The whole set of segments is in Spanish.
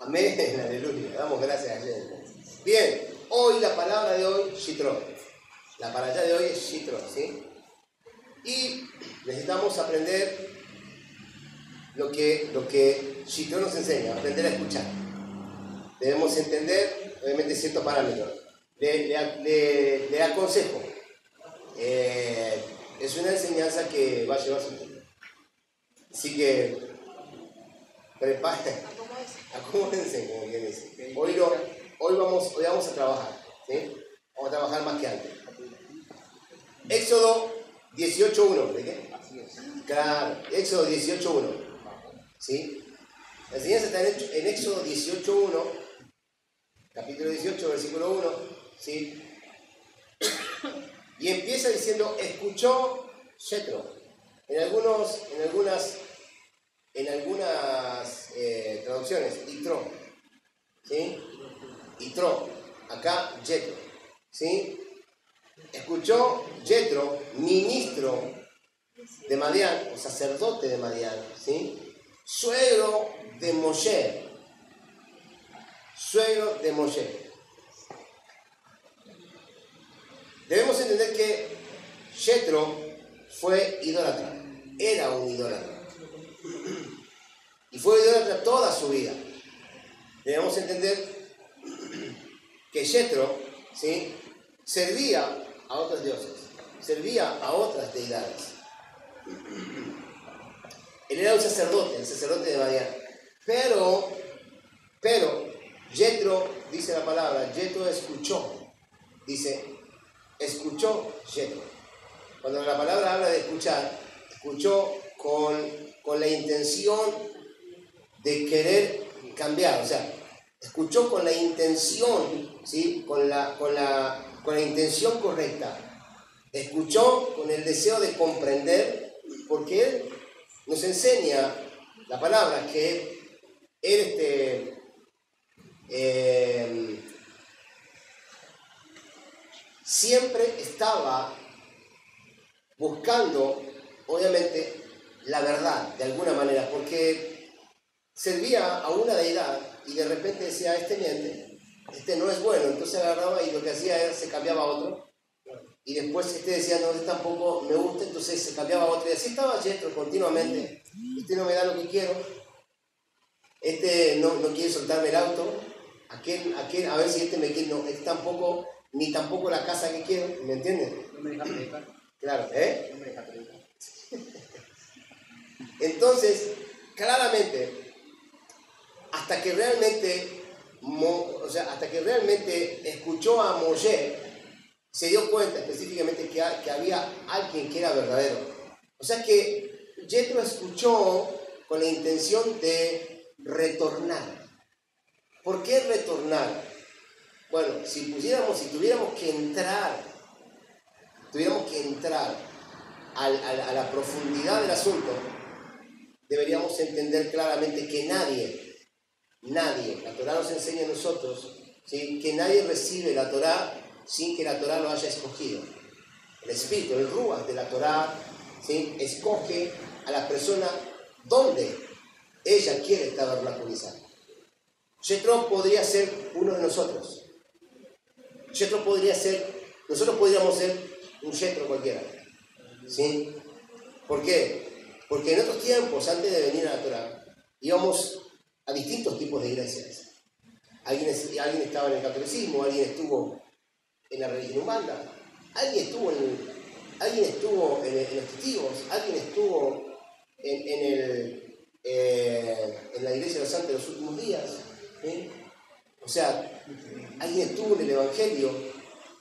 Amén, aleluya. Damos gracias a Dios. Bien, hoy la palabra de hoy, Yitro. La palabra de hoy es Yitro, ¿sí? Y necesitamos aprender lo que Yitro nos enseña, aprender a escuchar. Debemos entender, obviamente, ciertos parámetros. Le aconsejo. Es una enseñanza que va a llevar su tiempo. Así que, preparen, acomódense, como quien dice. Hoy vamos a trabajar, ¿sí? Vamos a trabajar más que antes. Éxodo 18.1, ¿de qué? Claro, Éxodo 18.1, ¿sí? La enseñanza está en Éxodo 18.1, capítulo 18, versículo 1, ¿sí? Y empieza diciendo, escuchó Yetro. En algunas traducciones, Yitro, ¿sí? Yitro, acá Yetro, ¿sí? Escuchó Yetro, ministro de Madián, o sacerdote de Madián, ¿sí? Suegro de Moshe. Debemos entender que Yetro fue idólatra, era un idólatra. Y fue idólatra toda su vida. Debemos entender que Yetro, ¿sí?, servía a otros dioses, servía a otras deidades. Él era un sacerdote, el sacerdote de Madián. Pero, Yetro, dice la palabra, Yetro escuchó. Dice, escuchó Yetro. Cuando la palabra habla de escuchar, escuchó con la intención de querer cambiar. O sea, escuchó con la intención, ¿sí?, con la intención correcta. Escuchó con el deseo de comprender, porque él nos enseña la palabra que él siempre estaba buscando, obviamente, la verdad, de alguna manera, porque servía a una deidad y de repente decía, este miente, este no es bueno, entonces agarraba y lo que hacía era, se cambiaba a otro, y después decía, no, este tampoco me gusta, entonces se cambiaba a otro, y así estaba Yetro continuamente. Este no me da lo que quiero, este no quiere soltarme el auto, aquel, a ver si este me quiere, no, este tampoco, ni tampoco la casa que quiero, ¿me entienden? No me deja predicar. Claro, No me deja predicar. Entonces, claramente, hasta que realmente escuchó a Moshe, se dio cuenta específicamente que había alguien que era verdadero. O sea que Yetro escuchó con la intención de retornar. ¿Por qué retornar? Bueno, si tuviéramos que entrar a la profundidad del asunto, deberíamos entender claramente que nadie, la Torá nos enseña a nosotros, ¿sí?, que nadie recibe la Torá sin que la Torá lo haya escogido. El espíritu, el ruach de la Torá, ¿sí?, escoge a la persona donde ella quiere tabernaculizar. Yetro podría ser uno de nosotros. Nosotros podríamos ser un Yetro cualquiera, ¿sí? ¿Por qué? Porque en otros tiempos, antes de venir a la Torá, íbamos a distintos tipos de iglesias. Alguien estaba en el catolicismo, alguien estuvo en la religión umbanda, alguien estuvo en los testigos, alguien estuvo en la iglesia de los santos de los últimos días, ¿sí? O sea, alguien estuvo en el evangelio,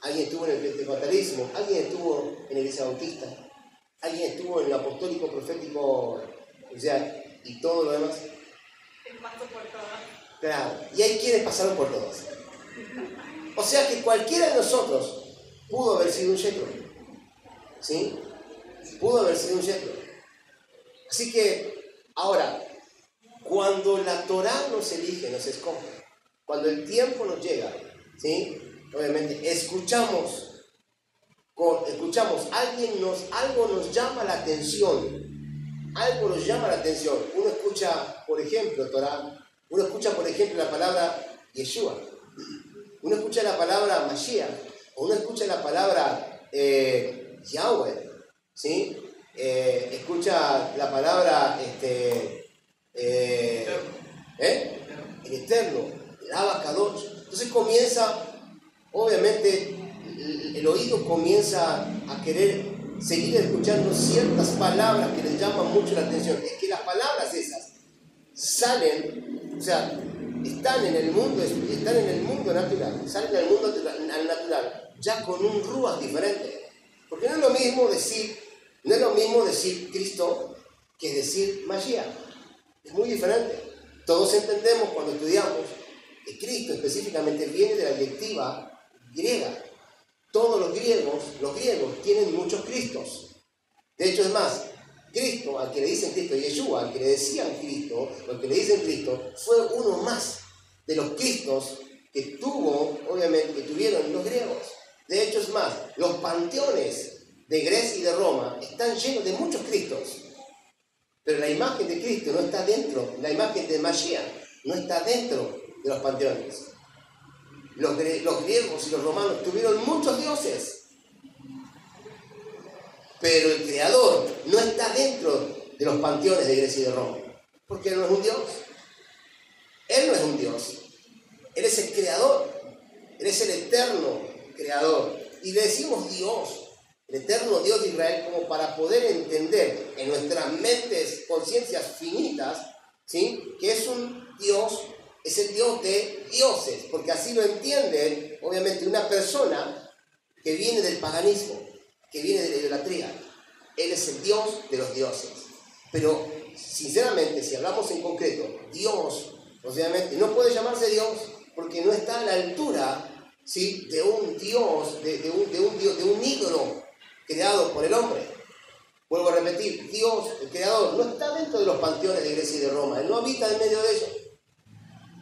alguien estuvo en el pentecostalismo, alguien estuvo en la iglesia bautista, alguien estuvo en el apostólico, profético, o sea, y todo lo demás. El paso por todas. Claro, y hay quienes pasaron por todas. O sea que cualquiera de nosotros pudo haber sido un Yetro, ¿sí? Pudo haber sido un Yetro. Así que, ahora, cuando la Torá nos elige, nos escoge, cuando el tiempo nos llega, ¿sí?, obviamente escuchamos, algo nos llama la atención. Uno escucha, por ejemplo, Torá, Uno escucha, por ejemplo, la palabra Yeshua. Uno escucha la palabra Mashiach. O uno escucha la palabra Yahweh. ¿Sí? Escucha la palabra el Eterno, el Abacadosh. Entonces comienza, obviamente, el oído comienza a querer seguir escuchando ciertas palabras que les llaman mucho la atención. Es que las palabras esas salen, o sea, están en el mundo natural, salen al mundo natural, ya con un ruaj diferente. Porque no es lo mismo decir Cristo que decir Mashiach. Es muy diferente. Todos entendemos cuando estudiamos que Cristo específicamente viene de la directiva griega. Todos los griegos tienen muchos Cristos. De hecho, es más, Cristo, al que le dicen Cristo, Yeshua, al que le decían Cristo, al que le dicen Cristo, fue uno más de los Cristos que tuvieron los griegos. De hecho, es más, los panteones de Grecia y de Roma están llenos de muchos Cristos. Pero la imagen de Cristo no está dentro, la imagen de Mashiach no está dentro de los panteones. Los griegos y los romanos tuvieron muchos dioses, pero el Creador no está dentro de los panteones de Grecia y de Roma, porque Él no es un Dios. Él no es un Dios. Él es el Creador. Él es el eterno Creador. Y le decimos Dios, el eterno Dios de Israel, como para poder entender en nuestras mentes, conciencias finitas, ¿sí?, que es un Dios, es el Dios de dioses, porque así lo entiende, obviamente, una persona que viene del paganismo, que viene de la idolatría. Él es el Dios de los dioses. Pero, sinceramente, si hablamos en concreto, Dios, obviamente, no puede llamarse Dios, porque no está a la altura, ¿sí?, de un Dios, de un ídolo creado por el hombre. Vuelvo a repetir, Dios, el Creador, no está dentro de los panteones de Grecia y de Roma. Él no habita en medio de ellos.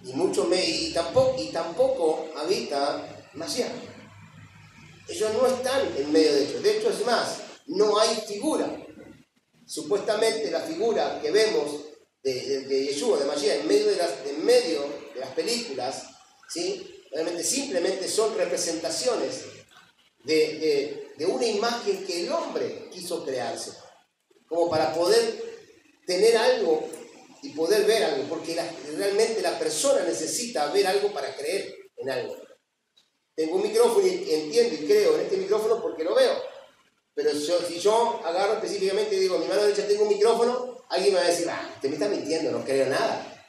Y tampoco habita Mashiach. Ellos no están en medio de ellos. De hecho, es más, no hay figura. Supuestamente la figura que vemos de Yeshua, de Mashiach, en medio de las películas, ¿sí?, realmente simplemente son representaciones de una imagen que el hombre quiso crearse, como para poder tener algo y poder ver algo, porque realmente la persona necesita ver algo para creer en algo. Tengo un micrófono y entiendo y creo en este micrófono porque lo veo, pero si yo agarro específicamente y digo, en mi mano derecha tengo un micrófono, alguien me va a decir, usted me está mintiendo, no creo nada.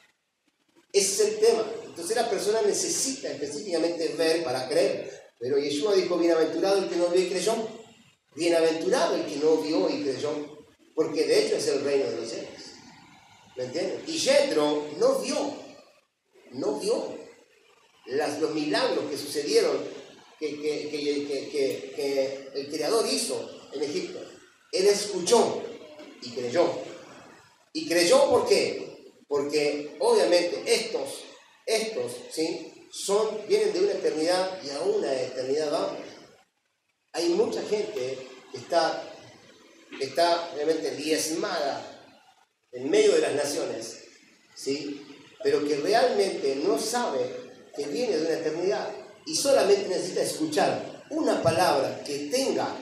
Ese es el tema. Entonces la persona necesita específicamente ver para creer. Pero Yeshua dijo, bienaventurado el que no vio y creyó. Bienaventurado el que no vio y creyó. Porque de hecho es el reino de los cielos. ¿Me entienden? Y Yetro no vio los milagros que sucedieron, que el Creador hizo en Egipto. Él escuchó y creyó. ¿Y creyó por qué? Porque obviamente estos, ¿sí?, vienen de una eternidad y a una eternidad vamos. Hay mucha gente que está realmente diezmada en medio de las naciones, ¿sí?, pero que realmente no sabe que viene de una eternidad y solamente necesita escuchar una palabra que tenga,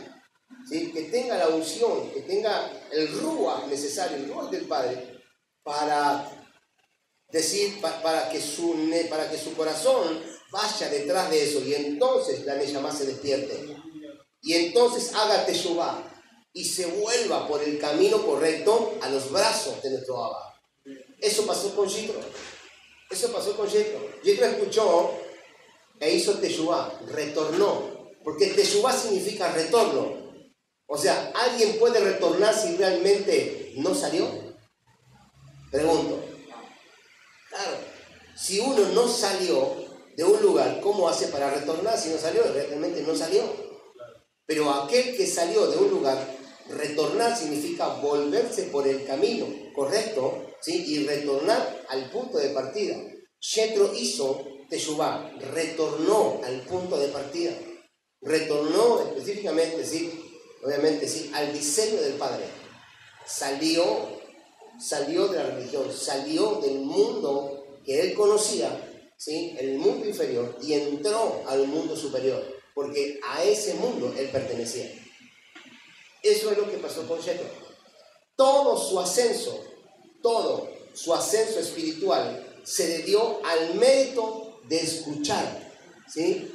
¿sí?, que tenga la unción, que tenga el ruaj necesario, el ruaj del Padre, para decir, para que su corazón vaya detrás de eso, y entonces la Neyamá se despierte, y entonces haga teshuvá y se vuelva por el camino correcto a los brazos de nuestro Abba. Eso pasó con Yitro. Yitro escuchó e hizo teshuvá, retornó, porque teshuvá significa retorno. O sea, ¿alguien puede retornar si realmente no salió? Pregunto. Claro, si uno no salió de un lugar, ¿cómo hace para retornar si no salió? Realmente no salió. Pero aquel que salió de un lugar, retornar significa volverse por el camino correcto, ¿sí?, y retornar al punto de partida. Yetro hizo teshuvá, retornó al punto de partida. Retornó específicamente, ¿sí?, obviamente, ¿sí?, al diseño del Padre. Salió de la religión, salió del mundo que él conocía, ¿sí?, el mundo inferior y entró al mundo superior, porque a ese mundo él pertenecía. Eso es lo que pasó con Jethro. Todo su ascenso espiritual se debió al mérito de escuchar, ¿sí?,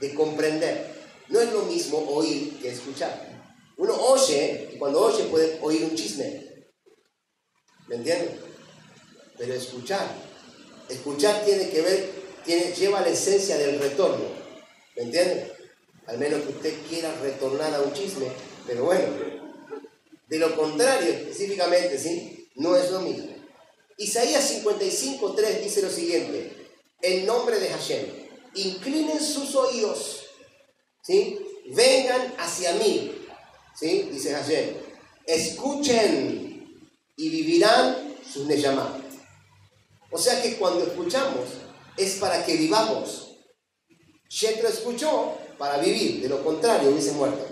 de comprender. No es lo mismo oír que escuchar. Uno oye, y cuando oye puede oír un chisme, ¿me entienden? Pero escuchar tiene que ver, lleva la esencia del retorno, ¿me entienden? Al menos que usted quiera retornar a un chisme, pero bueno, de lo contrario específicamente, ¿sí?, no es lo mismo. Isaías 55:3 dice lo siguiente: en nombre de Hashem, inclinen sus oídos, ¿sí?, vengan hacia mí, ¿sí?, dice Hashem, escuchen y vivirán sus neyamá. O sea que cuando escuchamos es para que vivamos. Jethro escuchó para vivir, de lo contrario hubiese muerto.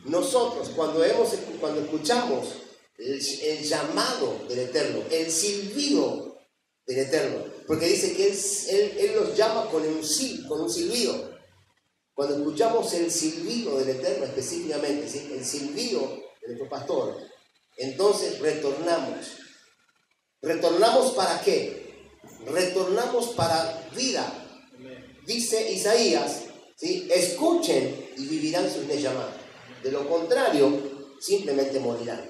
Nosotros cuando escuchamos el llamado del Eterno, el silbido del Eterno, porque dice que él los llama con un silbido. Cuando escuchamos el silbido del Eterno específicamente, ¿sí?, el silbido de nuestro pastor, entonces retornamos. ¿Retornamos para qué? Retornamos para vida. Dice Isaías, ¿sí?, escuchen y vivirán sus neyamá. De lo contrario, simplemente morirán.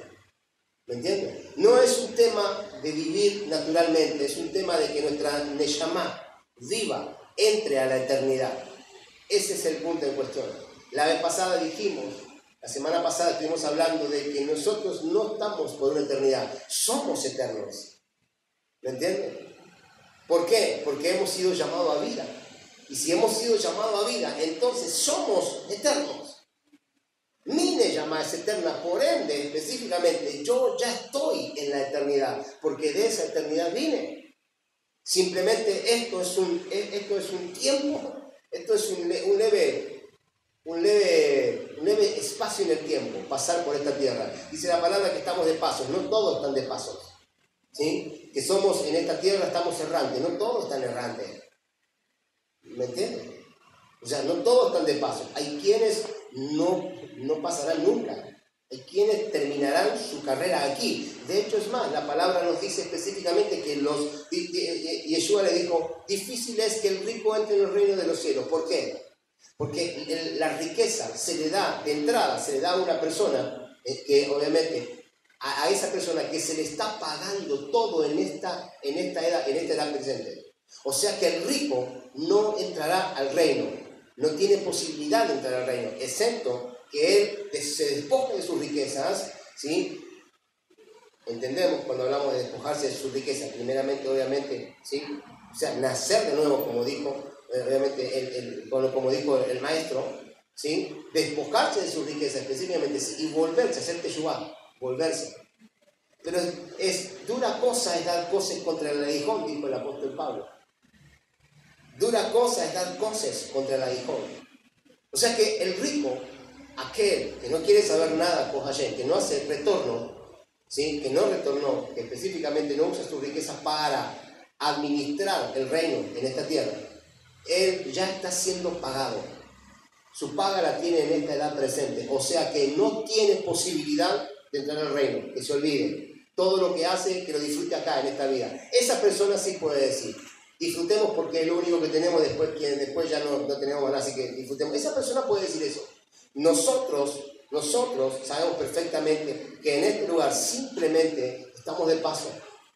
¿Me entienden? No es un tema de vivir naturalmente, es un tema de que nuestra neyamá viva, entre a la eternidad. Ese es el punto en cuestión. La semana pasada estuvimos hablando de que nosotros no estamos por una eternidad, somos eternos. ¿Me entienden? ¿Por qué? Porque hemos sido llamados a vida. Y si hemos sido llamados a vida, entonces somos eternos. Mi neyamá es eterna, por ende, específicamente, yo ya estoy en la eternidad, porque de esa eternidad vine. Simplemente esto es un tiempo, esto es un leve espacio en el tiempo, pasar por esta tierra. Dice la palabra que estamos de paso, no todos están de paso, ¿sí? Que somos en esta tierra, estamos errantes, no todos están errantes. ¿Me entienden? O sea, no todos están de paso. Hay quienes no pasarán nunca. Hay quienes terminarán su carrera aquí. De hecho, es más, la palabra nos dice específicamente que Yeshua le dijo, difícil es que el rico entre en el reino de los cielos. ¿Por qué? Porque la riqueza se le da de entrada, se le da a una persona que obviamente a esa persona que se le está pagando todo en esta edad presente. O sea que el rico no entrará al reino, no tiene posibilidad de entrar al reino, excepto que él se despoje de sus riquezas, ¿sí? Entendemos cuando hablamos de despojarse de sus riquezas, primeramente, obviamente, ¿sí? O sea, nacer de nuevo, como dijo, obviamente, como dijo el maestro, ¿sí? Despojarse de sus riquezas específicamente, ¿sí?, y volverse, hacer teshuvá, volverse. Pero es dura cosa es dar cosas contra el aguijón, dijo el apóstol Pablo. Dura cosa es dar cosas contra el aguijón. O sea que el rico, aquel que no quiere saber nada con Hashem, que no hace retorno, ¿sí?, que no retornó, que específicamente no usa sus riquezas para administrar el reino en esta tierra, él ya está siendo pagado. Su paga la tiene en esta edad presente. O sea que no tiene posibilidad de entrar al reino, que se olvide. Todo lo que hace, que lo disfrute acá en esta vida. Esa persona sí puede decir, disfrutemos porque es lo único que tenemos, después ya no tenemos nada, así que disfrutemos. Esa persona puede decir eso. Nosotros sabemos perfectamente que en este lugar simplemente estamos de paso,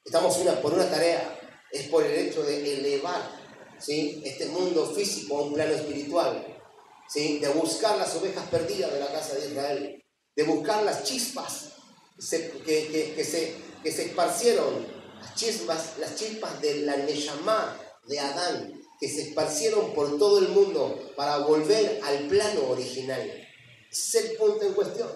estamos por una tarea, es por el hecho de elevar, ¿sí?, este mundo físico a un plano espiritual, ¿sí?, de buscar las ovejas perdidas de la casa de Israel, de buscar las chispas que se esparcieron, las chispas de la neyamá de Adán, que se esparcieron por todo el mundo para volver al plano original. Ese es el punto en cuestión.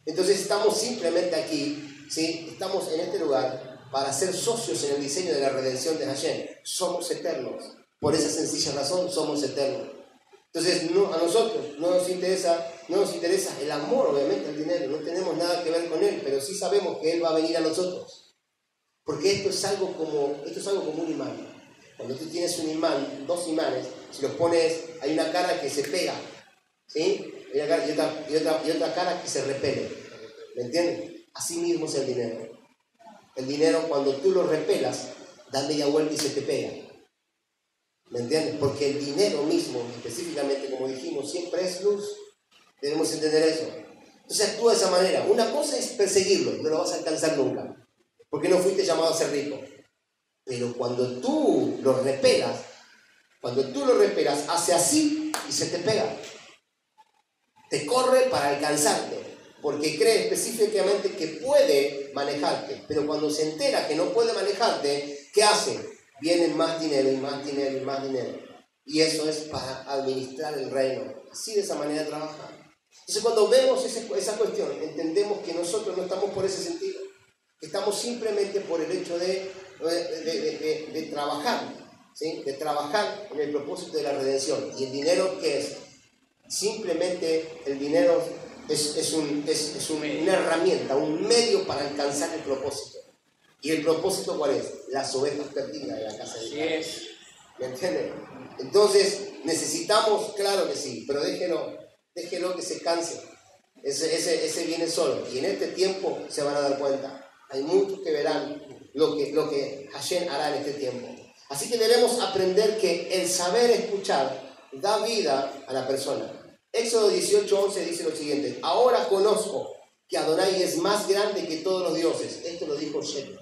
Entonces estamos simplemente aquí, ¿sí?, estamos en este lugar para ser socios en el diseño de la redención de Hashem. Somos eternos. Por esa sencilla razón somos eternos. Entonces a nosotros no nos interesa el amor, obviamente, el dinero. No tenemos nada que ver con él, pero sí sabemos que él va a venir a nosotros. Porque esto es algo como un imán. Cuando tú tienes un imán, dos imanes, si los pones, hay una cara que se pega, ¿sí? Y otra cara que se repele. ¿Me entienden? Así mismo es el dinero. El dinero, cuando tú lo repelas, da media vuelta y se te pega. ¿Me entiendes? Porque el dinero mismo, específicamente, como dijimos, siempre es luz. Debemos entender eso. Entonces actúa de esa manera. Una cosa es perseguirlo, no lo vas a alcanzar nunca, porque no fuiste llamado a ser rico. Pero cuando tú lo repelas, hace así y se te pega. Te corre para alcanzarte, porque cree específicamente que puede manejarte. Pero cuando se entera que no puede manejarte, ¿qué hace? Viene más dinero y más dinero y más dinero. Y eso es para administrar el reino. Así de esa manera trabaja. Entonces cuando vemos esa cuestión, entendemos que nosotros no estamos por ese sentido. Estamos simplemente por el hecho de trabajar, ¿sí? De trabajar en el propósito de la redención. ¿Y el dinero qué es? Simplemente el dinero es una herramienta, un medio para alcanzar el propósito. ¿Y el propósito cuál es? Las ovejas perdidas de la casa de Dios. ¿Me entienden? Entonces necesitamos, claro que sí, pero déjelo que se canse. Ese viene solo. Y en este tiempo se van a dar cuenta. Hay muchos que verán lo que Hashem hará en este tiempo. Así que debemos aprender que el saber escuchar da vida a la persona. Éxodo 18:11 dice lo siguiente: ahora conozco que Adonai es más grande que todos los dioses. Esto lo dijo Shem.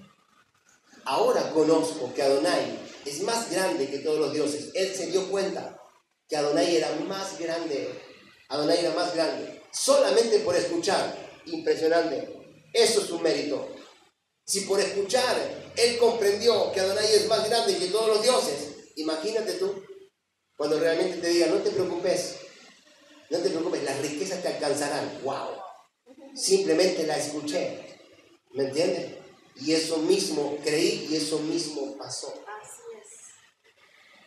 Ahora conozco que Adonai es más grande que todos los dioses. Él se dio cuenta que Adonai era más grande. Adonai era más grande. Solamente por escuchar. Impresionante. Eso es un mérito. Si por escuchar él comprendió que Adonai es más grande que todos los dioses, imagínate tú, cuando realmente te diga, no te preocupes, las riquezas te alcanzarán. ¡Wow! Simplemente la escuché. ¿Me entiendes? Y eso mismo creí y eso mismo pasó. Así es.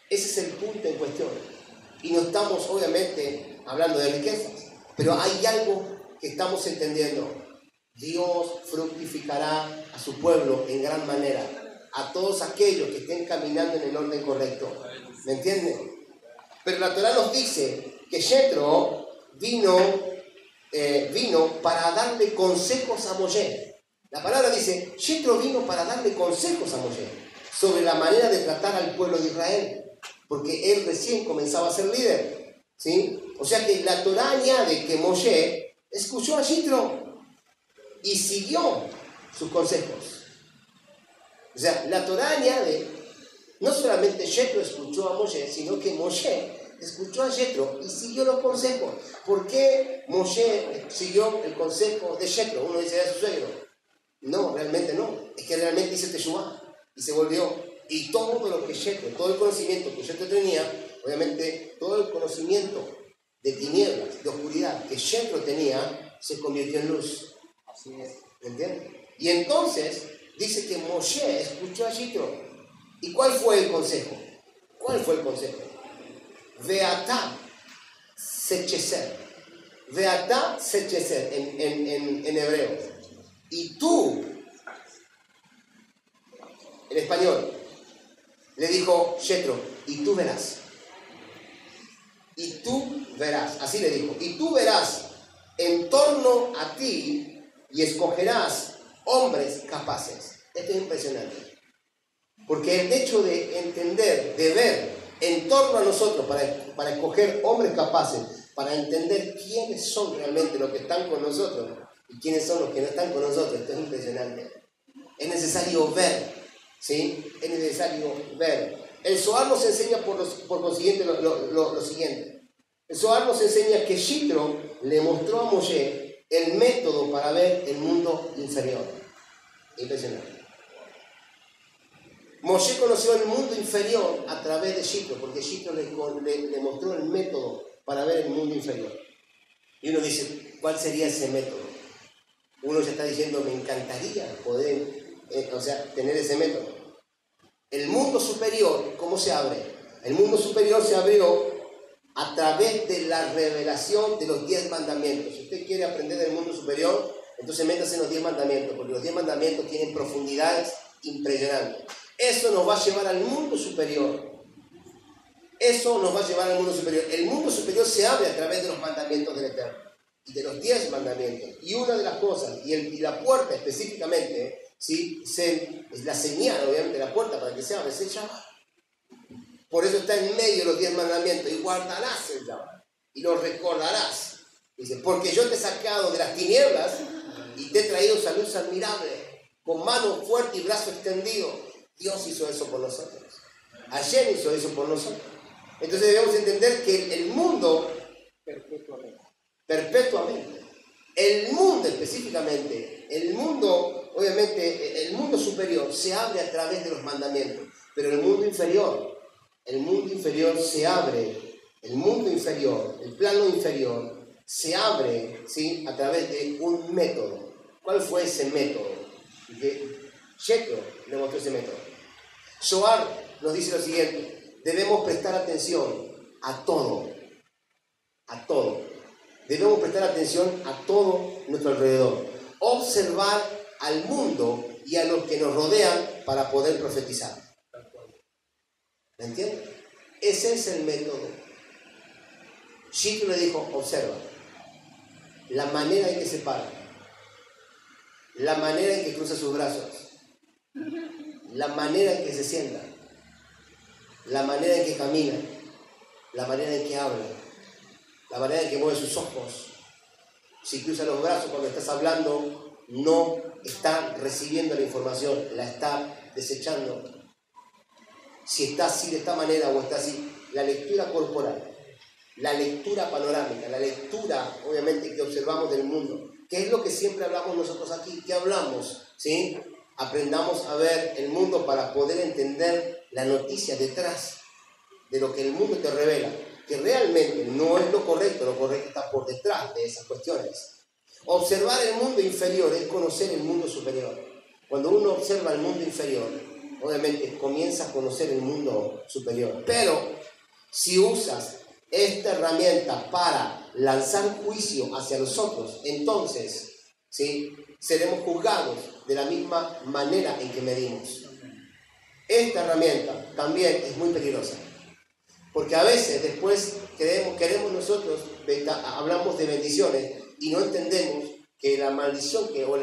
Ese es el punto en cuestión. Y no estamos, obviamente, hablando de riquezas, pero hay algo que estamos entendiendo. Dios fructificará a su pueblo en gran manera, a todos aquellos que estén caminando en el orden correcto. ¿Me entienden? Pero la Torá nos dice que Jethro vino para darle consejos a Moshe. La palabra dice, Jethro vino para darle consejos a Moshe sobre la manera de tratar al pueblo de Israel, porque él recién comenzaba a ser líder, ¿sí? O sea que la Torá añade que Moshe escuchó a Jethro y siguió sus consejos. O sea, la Torá añade, no solamente Jethro escuchó a Moshe, sino que Moshe escuchó a Jethro y siguió los consejos. ¿Por qué Moshe siguió el consejo de Jethro? Uno dice, era su suegro. No, realmente no. Es que realmente hizo Teshuvá y se volvió. Y todo lo que Jethro, todo el conocimiento que Jethro tenía, obviamente todo el conocimiento de tinieblas, de oscuridad que Jethro tenía, se convirtió en luz. ¿Me entiendes? Y entonces dice que Moshe escuchó a Jethro. ¿Y cuál fue el consejo? ¿Cuál fue el consejo? Veatá secheser. Veatá secheser en hebreo. Y tú, en español, le dijo Jethro, y tú verás. Y tú verás. Así le dijo. Y tú verás en torno a ti y escogerás hombres capaces. Esto es impresionante. Porque el hecho de entender, de ver en torno a nosotros para escoger hombres capaces, para entender quiénes son realmente los que están con nosotros y quiénes son los que no están con nosotros, esto es impresionante. Es necesario ver, ¿sí? Es necesario ver. El Zohar nos enseña por consiguiente lo siguiente. El Zohar nos enseña que Jethro le mostró a Moshe el método para ver el mundo inferior. Impresionante. Moshe conoció el mundo inferior a través de Jethro, porque Jethro le mostró el método para ver el mundo inferior. Y uno dice, ¿cuál sería ese método? Uno ya está diciendo, me encantaría poder, tener ese método. El mundo superior, ¿cómo se abre? El mundo superior se abrió a través de la revelación de los 10 mandamientos. Si usted quiere aprender del mundo superior, entonces métase en los 10 mandamientos, porque los 10 mandamientos tienen profundidades impresionante. Eso nos va a llevar al mundo superior. Eso nos va a llevar al mundo superior. El mundo superior se abre a través de los mandamientos del Eterno y de los 10 mandamientos. Y una de las cosas, y la puerta específicamente, ¿sí? Es la señal, obviamente, la puerta para que se abra, es el Shabbat. Por eso está en medio de los 10 mandamientos. Y guardarás el Shabbat. Y lo recordarás. Dice, porque yo te he sacado de las tinieblas y te he traído esa luz admirable, con mano fuerte y brazo extendido. Dios hizo eso por nosotros. Hashem hizo eso por nosotros. Entonces debemos entender que el mundo, perpetuamente, el mundo específicamente, el mundo, obviamente, el mundo superior se abre a través de los mandamientos, pero el mundo inferior se abre, el mundo inferior, el plano inferior, se abre, ¿sí? A través de un método. ¿Cuál fue ese método? Yetro le mostró ese método. Zohar nos dice lo siguiente: debemos prestar atención a todo. Debemos prestar atención a todo nuestro alrededor. Observar al mundo y a los que nos rodean para poder profetizar. ¿Me entienden? Ese es el método. Yitro le dijo: observa la manera en que se para, la manera en que cruza sus brazos, la manera en que se sienta, la manera en que camina, la manera en que habla, la manera en que mueve sus ojos. Si cruza los brazos cuando estás hablando, no está recibiendo la información, la está desechando. Si está así de esta manera o está así, la lectura corporal, la lectura panorámica, la lectura, obviamente, que observamos del mundo, que es lo que siempre hablamos nosotros aquí. ¿Qué hablamos? ¿Sí? Aprendamos a ver el mundo para poder entender la noticia detrás de lo que el mundo te revela, que realmente no es lo correcto está por detrás de esas cuestiones. Observar el mundo inferior es conocer el mundo superior. Cuando uno observa el mundo inferior, obviamente comienza a conocer el mundo superior. Pero si usas esta herramienta para lanzar juicio hacia los otros, entonces, ¿sí?, seremos juzgados de la misma manera en que medimos. Esta herramienta también es muy peligrosa, porque a veces después queremos nosotros, hablamos de bendiciones y no entendemos que la maldición o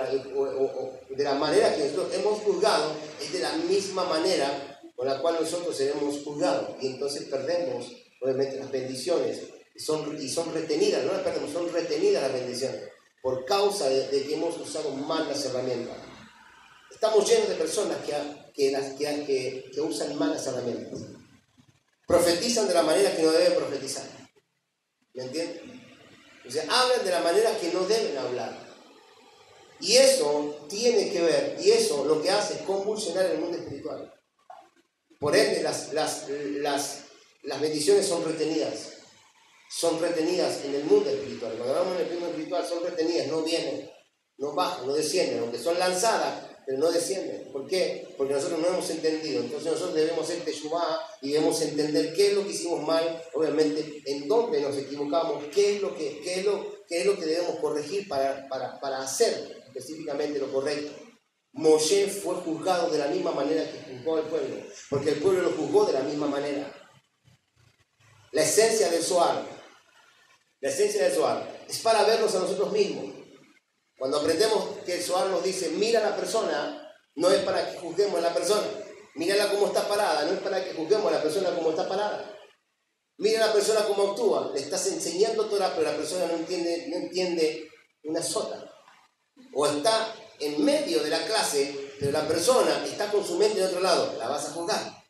de la manera que nosotros hemos juzgado es de la misma manera con la cual nosotros seremos juzgados, y entonces perdemos obviamente las bendiciones, y son retenidas, no las perdemos, son retenidas las bendiciones, por causa de que hemos usado mal las herramientas. Estamos llenos de personas que usan mal las herramientas. Profetizan de la manera que no deben profetizar. ¿Me entienden? O sea, hablan de la manera que no deben hablar. Y eso tiene que ver, y eso lo que hace es convulsionar el mundo espiritual. Por ende, las bendiciones son retenidas en el mundo espiritual. Cuando hablamos en el mundo espiritual, son retenidas, no vienen, no bajan, no descienden, aunque son lanzadas, pero no descienden. ¿Por qué? Porque nosotros no hemos entendido. Entonces nosotros debemos hacer teshuvá y debemos entender qué es lo que hicimos mal, obviamente, en dónde nos equivocamos, qué es lo que debemos corregir para hacer específicamente lo correcto. Moshe fue juzgado de la misma manera que juzgó al pueblo, porque el pueblo lo juzgó de la misma manera. La esencia del Zohar es para vernos a nosotros mismos. Cuando aprendemos que el Zohar nos dice, mira a la persona, no es para que juzguemos a la persona. Mírala cómo está parada, no es para que juzguemos a la persona cómo está parada. Mira a la persona cómo actúa. Le estás enseñando Torah, pero la persona no entiende una sota. O está en medio de la clase, pero la persona está con su mente en otro lado. ¿La vas a juzgar?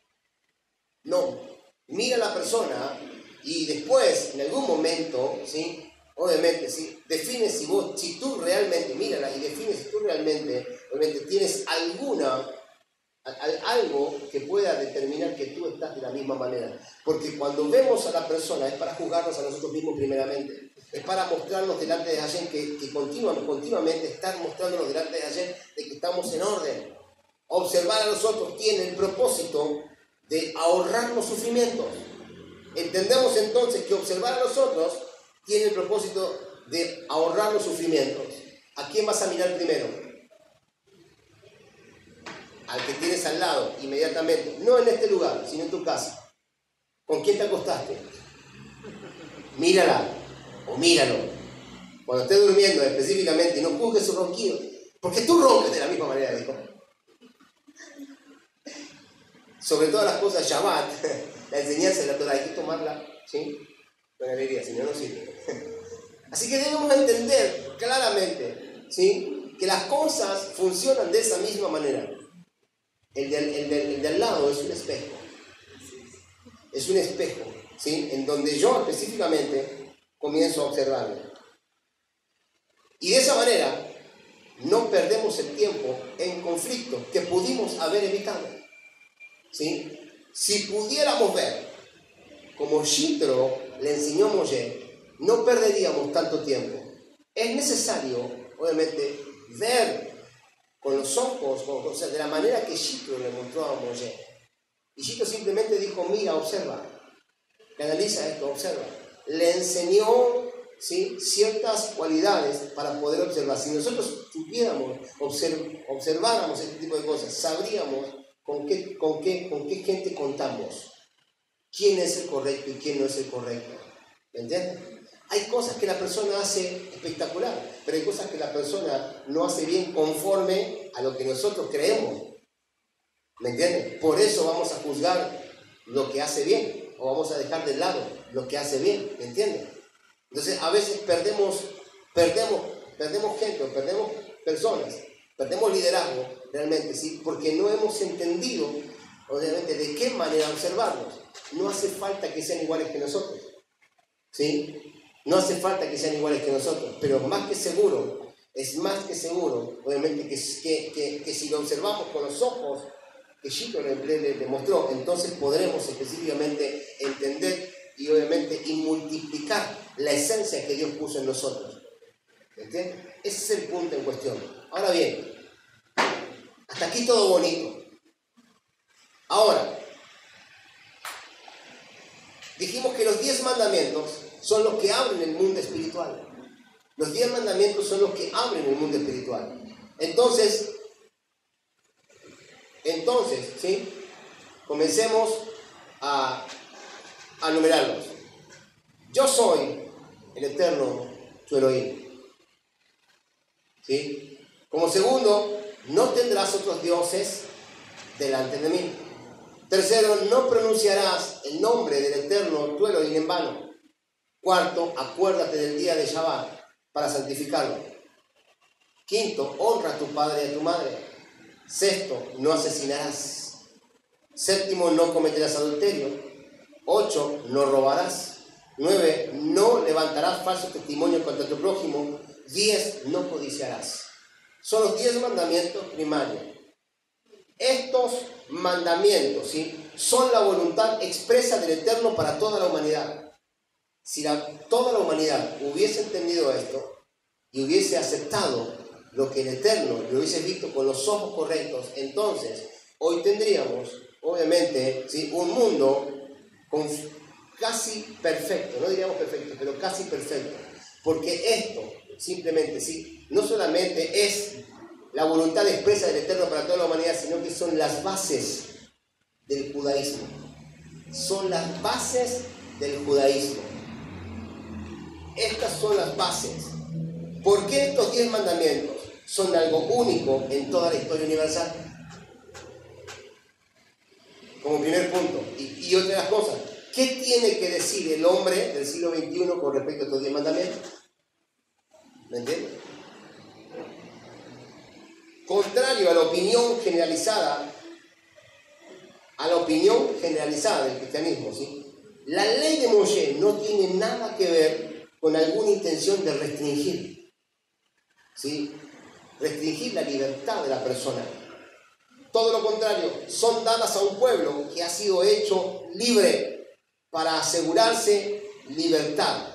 No. Mira a la persona y después, en algún momento, ¿sí?, obviamente, ¿sí?, define si tú realmente, mírala y define si tú realmente tienes algo que pueda determinar que tú estás de la misma manera. Porque cuando vemos a la persona es para juzgarnos a nosotros mismos primeramente. Es para mostrarnos delante de Hashem, que continuamente estar mostrándonos delante de Hashem de que estamos en orden. Observar a los otros tiene el propósito de ahorrarnos sufrimientos. Entendemos entonces que observar a los otros tiene el propósito de ahorrarnos sufrimientos. ¿A quién vas a mirar primero? al que tienes al lado inmediatamente, no en este lugar, sino en tu casa. ¿Con quién te acostaste? Mírala o míralo. Cuando estés durmiendo específicamente y no juzgues su ronquido, porque tú roncas de la misma manera, dijo. Sobre todas las cosas, Shabbat, la enseñanza de la Torah, hay que tomarla, ¿sí? Con alegría, si no, no sirve. Así que debemos entender claramente, ¿sí?, que las cosas funcionan de esa misma manera. El de al lado es un espejo. Es un espejo, ¿sí?, en donde yo específicamente comienzo a observarlo. Y de esa manera no perdemos el tiempo en conflictos que pudimos haber evitado, ¿sí? Si pudiéramos ver como Yitro le enseñó a Moshe, no perderíamos tanto tiempo. Es necesario, obviamente, ver con los ojos, o sea, de la manera que Yitro le mostró a Moshe. Y Yitro simplemente dijo, mira, observa, analiza esto, observa. Le enseñó, ¿sí?, ciertas cualidades para poder observar. Si nosotros supiéramos, observáramos este tipo de cosas, sabríamos con qué gente contamos, quién es el correcto y quién no es el correcto. ¿Me entiendes? Hay cosas que la persona hace espectacular, pero hay cosas que la persona no hace bien conforme a lo que nosotros creemos. ¿Me entiendes? Por eso vamos a juzgar lo que hace bien, o vamos a dejar de lado lo que hace bien. ¿Me entiendes? Entonces a veces perdemos gente, o perdemos personas, perdemos liderazgo realmente, ¿sí?, porque no hemos entendido, obviamente, de qué manera observarlos. No hace falta que sean iguales que nosotros, ¿sí? No hace falta que sean iguales que nosotros, pero más que seguro, es más que seguro, obviamente, que si lo observamos con los ojos que Yitro le mostró, entonces podremos específicamente entender y obviamente y multiplicar la esencia que Dios puso en nosotros. ¿Entiendes? Ese es el punto en cuestión. Ahora bien, hasta aquí todo bonito. Ahora, dijimos que los 10 mandamientos son los que abren el mundo espiritual. Los 10 mandamientos son los que abren el mundo espiritual. Entonces, ¿sí?, comencemos a numerarlos. Yo soy el eterno, tu Elohim. ¿Sí? Como segundo, no tendrás otros dioses delante de mí. Tercero, no pronunciarás el nombre del eterno, tu Elohim, en vano. Cuarto, acuérdate del día de Shabbat para santificarlo. Quinto, honra a tu padre y a tu madre. Sexto, no asesinarás. Séptimo, no cometerás adulterio. 8, no robarás. 9, no levantarás falso testimonio contra tu prójimo. 10, no codiciarás. Son los 10 mandamientos primarios. Estos mandamientos, ¿sí?, son la voluntad expresa del Eterno para toda la humanidad. Si toda la humanidad hubiese entendido esto y hubiese aceptado lo que el Eterno le hubiese visto con los ojos correctos, entonces hoy tendríamos, obviamente, ¿sí?, un mundo casi perfecto, no diríamos perfecto, pero casi perfecto, porque esto simplemente, ¿sí?, no solamente es la voluntad expresa del Eterno para toda la humanidad, sino que son las bases del judaísmo. Son las bases del judaísmo. Estas son las bases. ¿Por qué estos 10 mandamientos son algo único en toda la historia universal? Como primer punto. Y otra de las cosas, ¿qué tiene que decir el hombre del siglo XXI con respecto a estos 10 mandamientos? ¿Me entiendes? Contrario a la opinión generalizada del cristianismo, ¿sí?, la ley de Moshe no tiene nada que ver con alguna intención de restringir, ¿sí?, restringir la libertad de la persona. Todo lo contrario, son dadas a un pueblo que ha sido hecho libre para asegurarse libertad,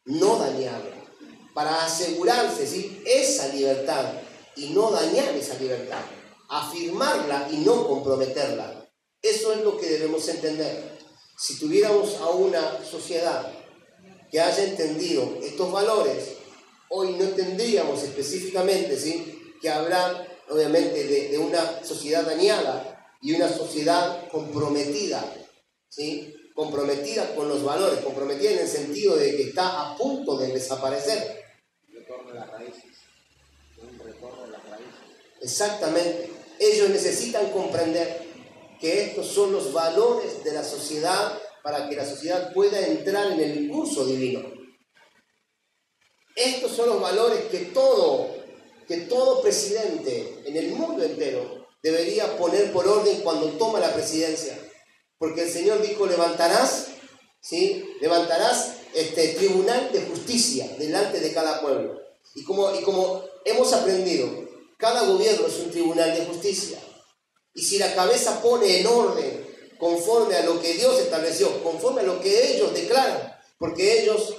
no dañarla, para asegurarse, ¿sí?, esa libertad y no dañar esa libertad, afirmarla y no comprometerla. Eso es lo que debemos entender. Si tuviéramos a una sociedad que haya entendido estos valores, hoy no tendríamos específicamente, ¿sí?, que hablar obviamente, de una sociedad dañada y una sociedad comprometida, ¿sí? Comprometida con los valores, comprometida en el sentido de que está a punto de desaparecer. Retorno a las raíces. Un retorno a las raíces. Exactamente. Ellos necesitan comprender que estos son los valores de la sociedad para que la sociedad pueda entrar en el curso divino. Estos son los valores que todo presidente en el mundo entero debería poner por orden cuando toma la presidencia. Porque el Señor dijo, levantarás, ¿sí? Levantarás tribunal de justicia delante de cada pueblo. Y como hemos aprendido, cada gobierno es un tribunal de justicia. Y si la cabeza pone en orden, conforme a lo que Dios estableció, conforme a lo que ellos declaran, porque ellos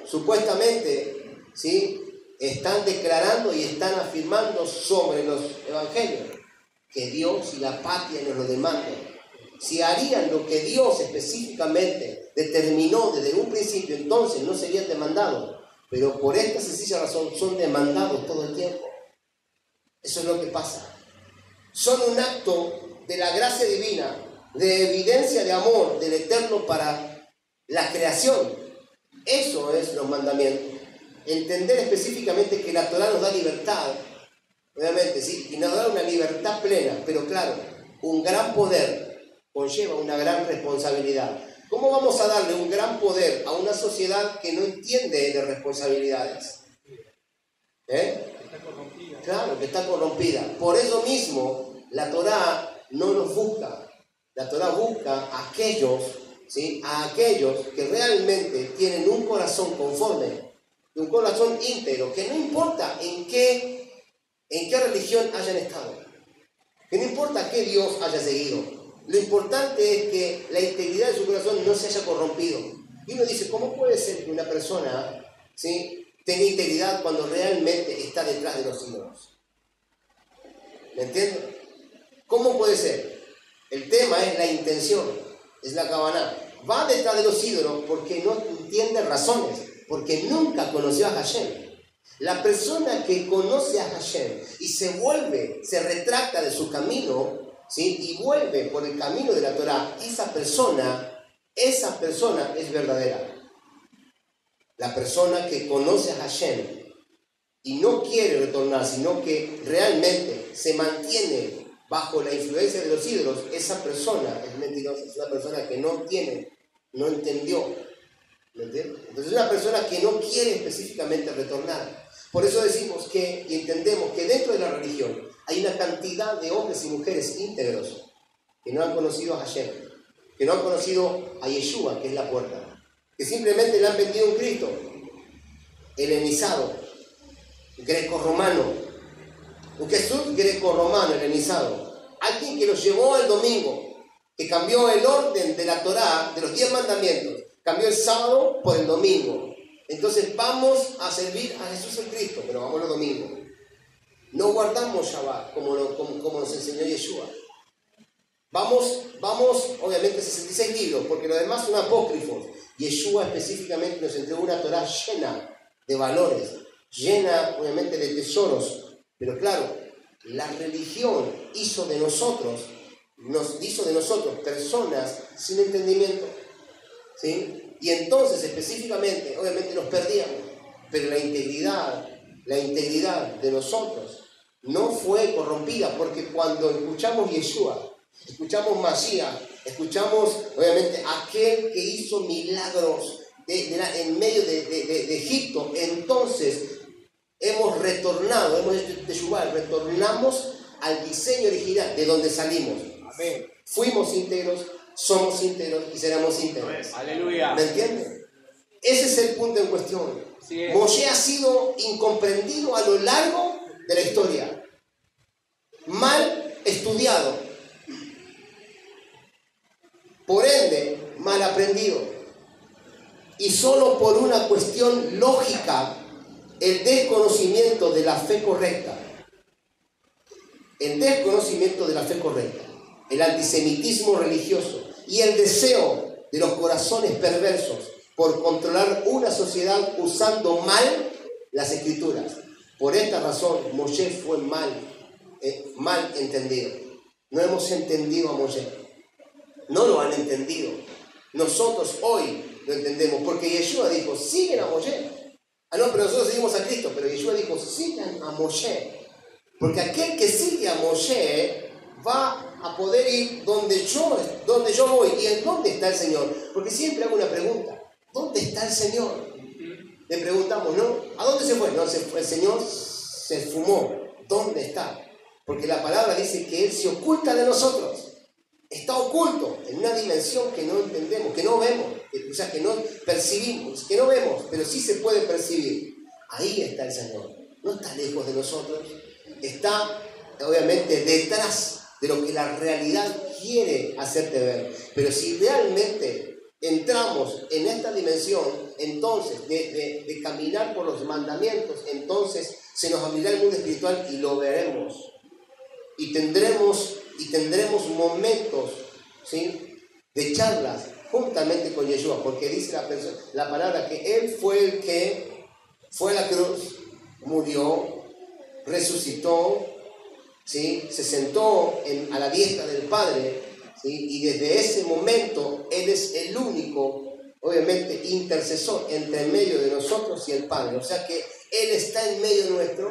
supuestamente, ¿sí?, están declarando y están afirmando sobre los evangelios que Dios y la patria nos lo demandan. Si harían lo que Dios específicamente determinó desde un principio, entonces no serían demandados. Pero por esta sencilla razón son demandados todo el tiempo. Eso es lo que pasa. Son un acto de la gracia divina, de evidencia de amor del Eterno para la creación. Eso es los mandamientos. Entender específicamente que la Torá nos da libertad, obviamente, sí, y nos da una libertad plena, pero claro, un gran poder conlleva una gran responsabilidad. ¿Cómo vamos a darle un gran poder a una sociedad que no entiende de responsabilidades? Está corrompida. Claro, que está corrompida. Por eso mismo, la Torá no nos busca. La Torá busca a aquellos, ¿sí?, a aquellos que realmente tienen un corazón conforme, un corazón íntegro, que no importa en qué religión hayan estado, que no importa qué Dios haya seguido. Lo importante es que la integridad de su corazón no se haya corrompido. Y uno dice, ¿cómo puede ser que una persona, ¿sí?, tenga integridad cuando realmente está detrás de los ídolos? ¿Me entiendes? ¿Cómo puede ser? El tema es la intención, es la Kavaná. Va detrás de los ídolos porque no entiende razones, porque nunca conoció a Hashem. La persona que conoce a Hashem y se retracta de su camino, ¿sí?, y vuelve por el camino de la Torá, esa persona es verdadera. La persona que conoce a Hashem y no quiere retornar, sino que realmente se mantiene bajo la influencia de los ídolos, esa persona es mentirosa, es una persona que no entendió. ¿Me entiendes? Entonces es una persona que no quiere específicamente retornar. Por eso decimos y entendemos que dentro de la religión hay una cantidad de hombres y mujeres íntegros que no han conocido a Hashem, que no han conocido a Yeshua, que es la puerta, que simplemente le han vendido un Cristo helenizado, greco-romano, un Jesús greco-romano, helenizado, alguien que los llevó al domingo, que cambió el orden de la Torá, de los 10 mandamientos, cambió el sábado por el domingo. Entonces vamos a servir a Jesús el Cristo, pero vamos los domingos. No guardamos Shabbat como nos enseñó Yeshua. Vamos, obviamente 66 libros, porque los demás son apócrifos. Yeshua específicamente nos entregó una Torá llena de valores, llena obviamente de tesoros. Pero claro, la religión nos hizo de nosotros personas sin entendimiento, ¿sí? Y entonces específicamente, obviamente nos perdíamos, pero la integridad de nosotros no fue corrompida, porque cuando escuchamos Yeshua, escuchamos Mashiach, escuchamos obviamente aquel que hizo milagros en medio de Egipto, entonces hemos retornado, hemos hecho Teshuvah, retornamos al diseño original de donde salimos. Amén. Fuimos íntegros, somos íntegros y seremos íntegros. Aleluya. ¿Me entiendes? Ese es el punto en cuestión. Sí. Moshe ha sido incomprendido a lo largo de la historia, mal estudiado, por ende mal aprendido, y solo por una cuestión lógica, el desconocimiento de la fe correcta, el antisemitismo religioso y el deseo de los corazones perversos por controlar una sociedad usando mal las escrituras. Por esta razón, Moshe fue mal mal entendido. No hemos entendido a Moshe. No lo han entendido. Nosotros hoy lo entendemos, porque Yeshua dijo, siguen a Moshe. Ah, no, pero nosotros seguimos a Cristo, pero Yeshua dijo, sigan a Moshe. Porque aquel que sigue a Moshe va a poder ir donde yo voy. ¿Y en dónde está el Señor? Porque siempre hago una pregunta. ¿Dónde está el Señor? Le preguntamos, ¿no? ¿A dónde se fue? No, se fue, el Señor se fumó. ¿Dónde está? Porque la palabra dice que Él se oculta de nosotros. Está oculto en una dimensión que no entendemos, que no vemos, o sea, que no percibimos, que no vemos, pero sí se puede percibir. Ahí está el Señor. No está lejos de nosotros. Está, obviamente, detrás de lo que la realidad quiere hacerte ver. Pero si realmente entramos en esta dimensión, entonces, de caminar por los mandamientos, entonces se nos abrirá el mundo espiritual y lo veremos. Y tendremos momentos, ¿sí?, de charlas juntamente con Yeshua, porque dice la palabra que Él fue el que fue a la cruz, murió, resucitó, ¿sí?, se sentó a la diestra del Padre, ¿sí?, y desde ese momento Él es el único, obviamente, intercesor entre medio de nosotros y el Padre. O sea que Él está en medio nuestro,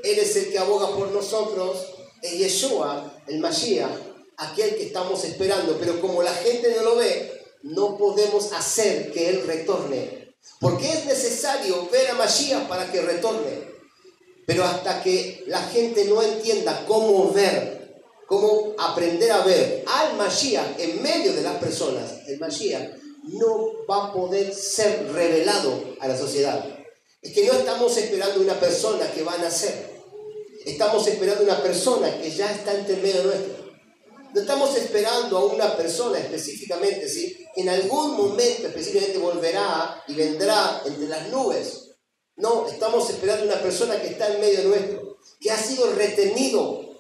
Él es el que aboga por nosotros, es Yeshua, el Mashiach, aquel que estamos esperando, pero como la gente no lo ve, no podemos hacer que Él retorne, porque es necesario ver a Mashiach para que retorne. Pero hasta que la gente no entienda cómo ver, cómo aprender a ver al Mashiach en medio de las personas, el Mashiach no va a poder ser revelado a la sociedad. Es que no estamos esperando una persona que va a nacer. Estamos esperando una persona que ya está entre medio nuestro. No estamos esperando a una persona específicamente, ¿sí?, que en algún momento específicamente volverá y vendrá entre las nubes. No, estamos esperando una persona que está en medio nuestro, que ha sido retenido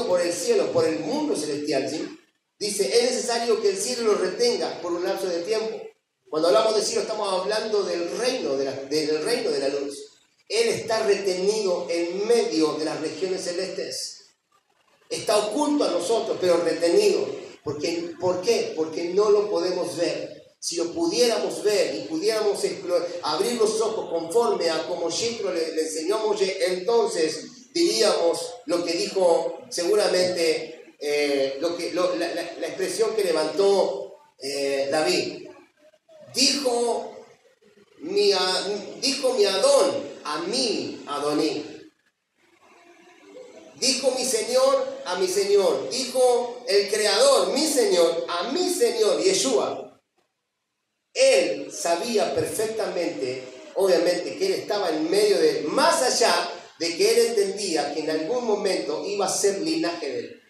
por el cielo, por el mundo celestial, ¿sí? Dice, es necesario que el cielo lo retenga por un lapso de tiempo. Cuando hablamos de cielo estamos hablando del reino de la luz. Él está retenido en medio de las regiones celestes. Está oculto a nosotros, pero retenido. ¿Por qué? Porque no lo podemos ver. Si lo pudiéramos ver y pudiéramos abrir los ojos conforme a como Yitro le enseñó a Moshe, entonces diríamos lo que dijo seguramente, la expresión que levantó David. Dijo mi Adón a mí, Adoní. Dijo mi Señor a mi Señor. Dijo el Creador, mi Señor, a mi Señor, Yeshua. Él sabía perfectamente, obviamente, que Él estaba en medio de él, más allá de que Él entendía que en algún momento iba a ser linaje de Él.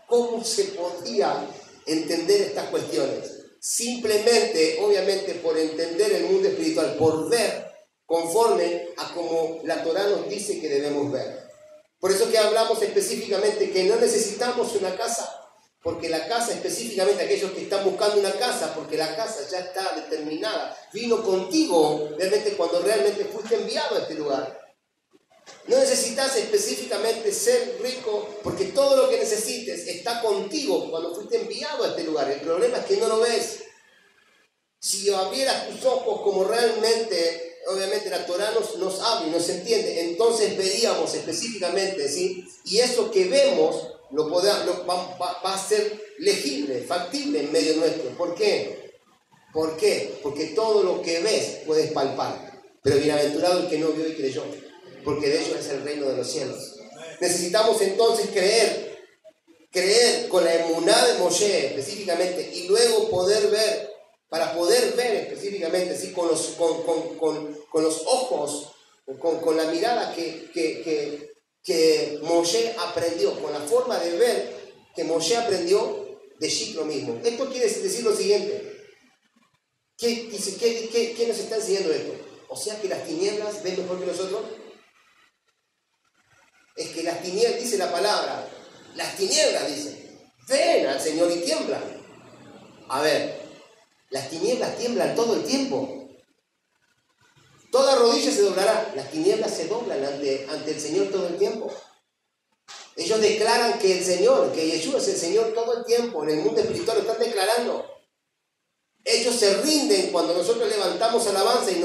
¿Cómo se podía entender estas cuestiones? Simplemente, obviamente, por entender el mundo espiritual, por ver conforme a como la Torá nos dice que debemos ver. Por eso que hablamos específicamente que no necesitamos una casa, porque la casa, específicamente aquellos que están buscando una casa, porque la casa ya está determinada, vino contigo realmente cuando realmente fuiste enviado a este lugar. No necesitas específicamente ser rico, porque todo lo que necesites está contigo cuando fuiste enviado a este lugar. El problema es que no lo ves. Si abrieras tus ojos como realmente, obviamente la Torá nos habla y nos entiende, entonces veríamos específicamente, ¿sí? Y eso que vemos va a ser legible, factible en medio nuestro. ¿Por qué? ¿Por qué? Porque todo lo que ves puedes palpar. Pero bienaventurado el que no vio y creyó, porque de ellos es el reino de los cielos. Necesitamos entonces creer con la emuná de Moshe específicamente, y luego poder ver, para poder ver específicamente, ¿sí?, con los ojos, con la mirada que Moshe aprendió, con la forma de ver que Moshe aprendió de Yitro mismo. Esto quiere decir lo siguiente. ¿Qué nos está enseñando esto? O sea que las tinieblas ven mejor que nosotros. Es que las tinieblas, dice la palabra, las tinieblas, dice, ven al Señor y tiemblan. A ver, las tinieblas tiemblan todo el tiempo. Toda rodilla se doblará. Las tinieblas se doblan ante el Señor todo el tiempo. Ellos declaran que el Señor, que Yeshua es el Señor todo el tiempo. En el mundo espiritual lo están declarando. Ellos se rinden cuando nosotros levantamos alabanza y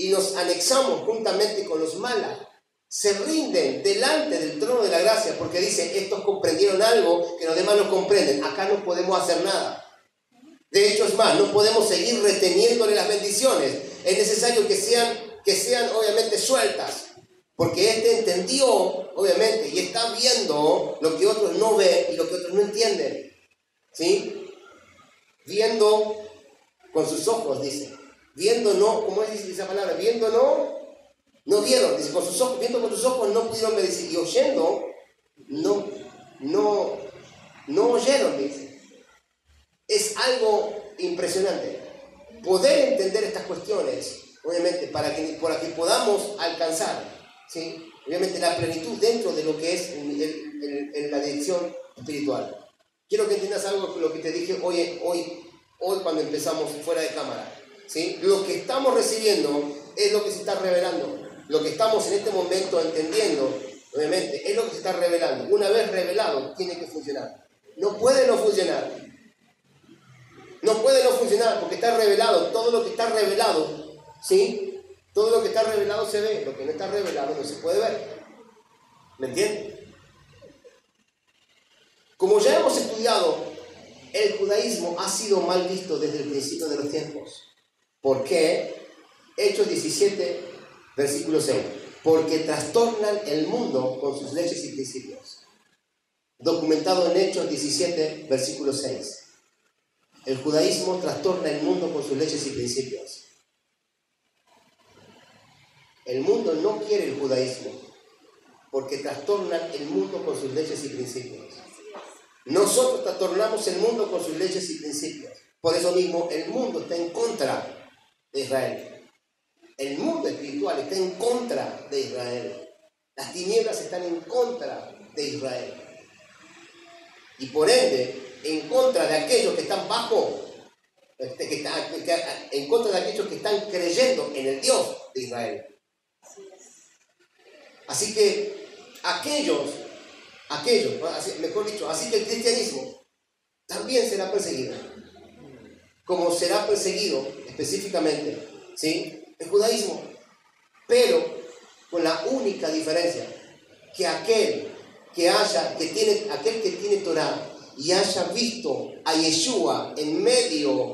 nos anexamos juntamente con los malas. Se rinden delante del trono de la gracia porque dicen, estos comprendieron algo que los demás no comprenden. Acá no podemos hacer nada. De hecho, es más, no podemos seguir reteniéndole las bendiciones. Es necesario que sean obviamente sueltas. Porque este entendió, obviamente, y está viendo lo que otros no ven y lo que otros no entienden. ¿Sí? Viendo con sus ojos, dice. Viendo no, ¿cómo es esa palabra? Viendo no vieron. Dice, con sus ojos, viendo con sus ojos no pudieron ver. Dice, y oyendo, no oyeron, dice. Es algo impresionante. Poder entender estas cuestiones, obviamente, para que podamos alcanzar, ¿sí? Obviamente, la plenitud dentro de lo que es en la dirección espiritual. Quiero que entiendas algo lo que te dije hoy cuando empezamos fuera de cámara, ¿sí? Lo que estamos recibiendo es lo que se está revelando. Lo que estamos en este momento entendiendo, obviamente, es lo que se está revelando. Una vez revelado, tiene que funcionar. No puede no funcionar. No puede no funcionar porque está revelado. Todo lo que está revelado, ¿sí? Todo lo que está revelado se ve. Lo que no está revelado no se puede ver. ¿Me entiendes? Como ya hemos estudiado, el judaísmo ha sido mal visto desde el principio de los tiempos. ¿Por qué? Hechos 17, versículo 6. Porque trastornan el mundo con sus leyes y principios. Documentado en Hechos 17, versículo 6. El judaísmo trastorna el mundo con sus leyes y principios. El mundo no quiere el judaísmo porque trastornan el mundo con sus leyes y principios. Nosotros trastornamos el mundo con sus leyes y principios. Por eso mismo el mundo está en contra de Israel. El mundo espiritual está en contra de Israel. Las tinieblas están en contra de Israel. Y por ende, en contra de aquellos que están en contra de aquellos que están creyendo en el Dios de Israel. Así que mejor dicho, así que el cristianismo también será perseguido, como será perseguido específicamente, ¿sí?, el judaísmo, pero con la única diferencia que aquel que tiene Torah y haya visto a Yeshua en medio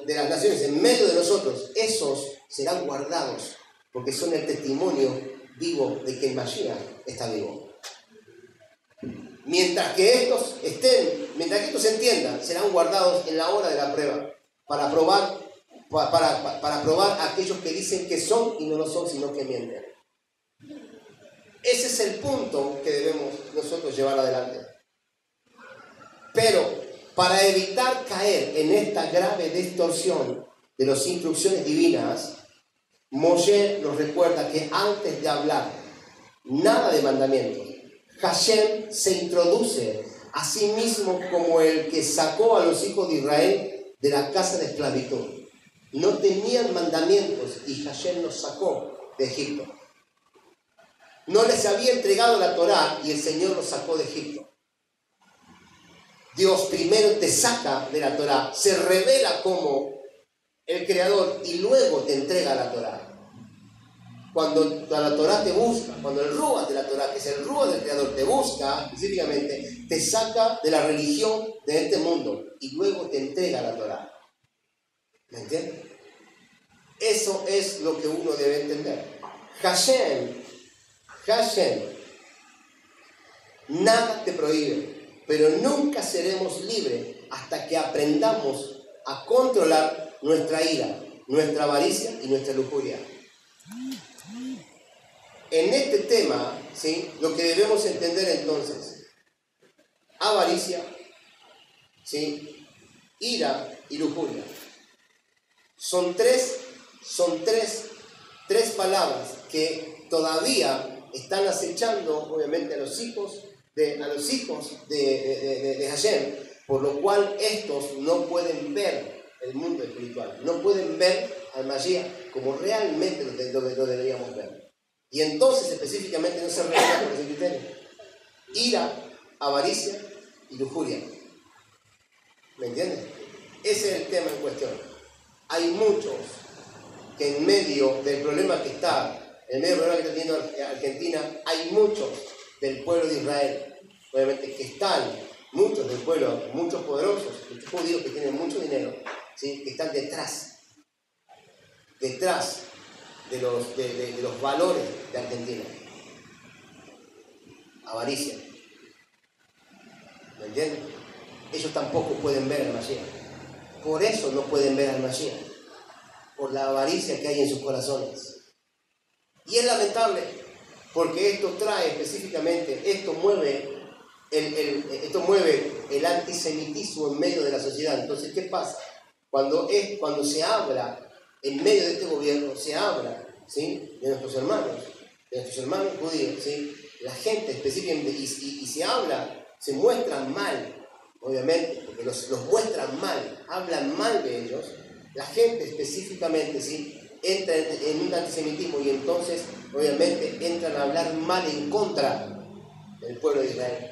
de las naciones, en medio de nosotros, esos serán guardados, porque son el testimonio vivo de que el Mashiach está vivo. Mientras que estos entiendan, serán guardados en la hora de la prueba, para probar a aquellos que dicen que son y no lo son, sino que mienten. Ese es el punto que debemos nosotros llevar adelante. Pero para evitar caer en esta grave distorsión de las instrucciones divinas, Moshe nos recuerda que antes de hablar nada de mandamientos, Hashem se introduce a sí mismo como el que sacó a los hijos de Israel de la casa de esclavitud. No tenían mandamientos y Hashem los sacó de Egipto. No les había entregado la Torá y el Señor los sacó de Egipto. Dios primero te saca de la Torá, se revela como el Creador y luego te entrega la Torá. Cuando la Torá te busca, cuando el Ruach de la Torá, que es el Ruach del Creador, te busca específicamente, te saca de la religión de este mundo y luego te entrega la Torá. ¿Me entiendes? Eso es lo que uno debe entender. Hashem, nada te prohíbe, pero nunca seremos libres hasta que aprendamos a controlar nuestra ira, nuestra avaricia y nuestra lujuria. En este tema, ¿sí?, lo que debemos entender entonces, avaricia, ¿sí?, ira y lujuria, son tres palabras que todavía están acechando, obviamente, a los hijos de Hashem, por lo cual estos no pueden ver el mundo espiritual, no pueden ver al Mashiach como realmente lo deberíamos ver. Y entonces específicamente no se revela con ese criterio. Ira, avaricia y lujuria. ¿Me entiendes? Ese es el tema en cuestión. Hay muchos que en medio del problema que está, en medio del problema que está teniendo Argentina, hay muchos del pueblo de Israel, obviamente que están, muchos del pueblo, muchos poderosos, muchos judíos que tienen mucho dinero, ¿sí? Que están detrás de los valores de Argentina. Avaricia. ¿Me entienden? Ellos tampoco pueden ver al Mashiach. Por eso no pueden ver al Mashiach. Por la avaricia que hay en sus corazones. Y es lamentable, porque esto trae específicamente, esto mueve el antisemitismo en medio de la sociedad. Entonces, ¿qué pasa? Cuando se habla, en medio de este gobierno, se habla, ¿sí?, de nuestros hermanos judíos, ¿sí?, la gente específicamente, y se habla, se muestran mal, obviamente, porque los muestran mal, hablan mal de ellos, la gente específicamente, ¿sí?, entra en un antisemitismo y entonces, obviamente, entran a hablar mal en contra del pueblo de Israel.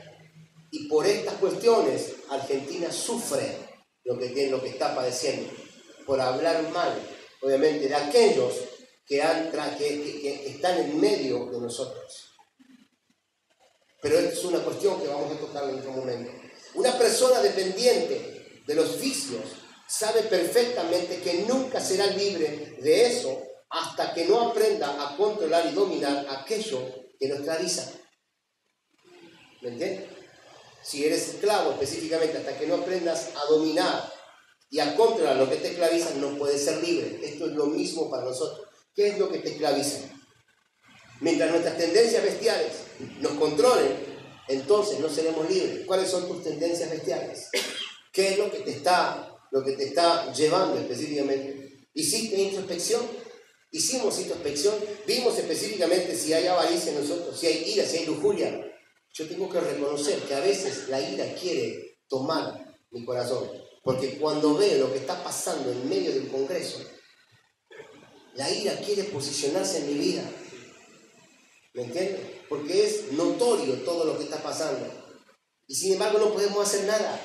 Y por estas cuestiones, Argentina sufre lo que está padeciendo, por hablar mal, obviamente, de aquellos que están en medio de nosotros. Pero esta es una cuestión que vamos a tocar en otro momento. Una persona dependiente de los vicios sabe perfectamente que nunca será libre de eso hasta que no aprenda a controlar y dominar aquello que lo esclaviza. ¿Me entiendes? Si eres esclavo específicamente, hasta que no aprendas a dominar y a controlar lo que te esclaviza, no puedes ser libre. Esto es lo mismo para nosotros. ¿Qué es lo que te esclaviza? Mientras nuestras tendencias bestiales nos controlen, entonces no seremos libres. ¿Cuáles son tus tendencias bestiales? ¿Qué es lo que te está llevando específicamente? ¿Hiciste introspección? Hicimos introspección, vimos específicamente si hay avaricia en nosotros, si hay ira, si hay lujuria. Yo tengo que reconocer que a veces la ira quiere tomar mi corazón, porque cuando veo lo que está pasando en medio del Congreso, la ira quiere posicionarse en mi vida. ¿Me entiendes? Porque es notorio todo lo que está pasando. Y sin embargo no podemos hacer nada.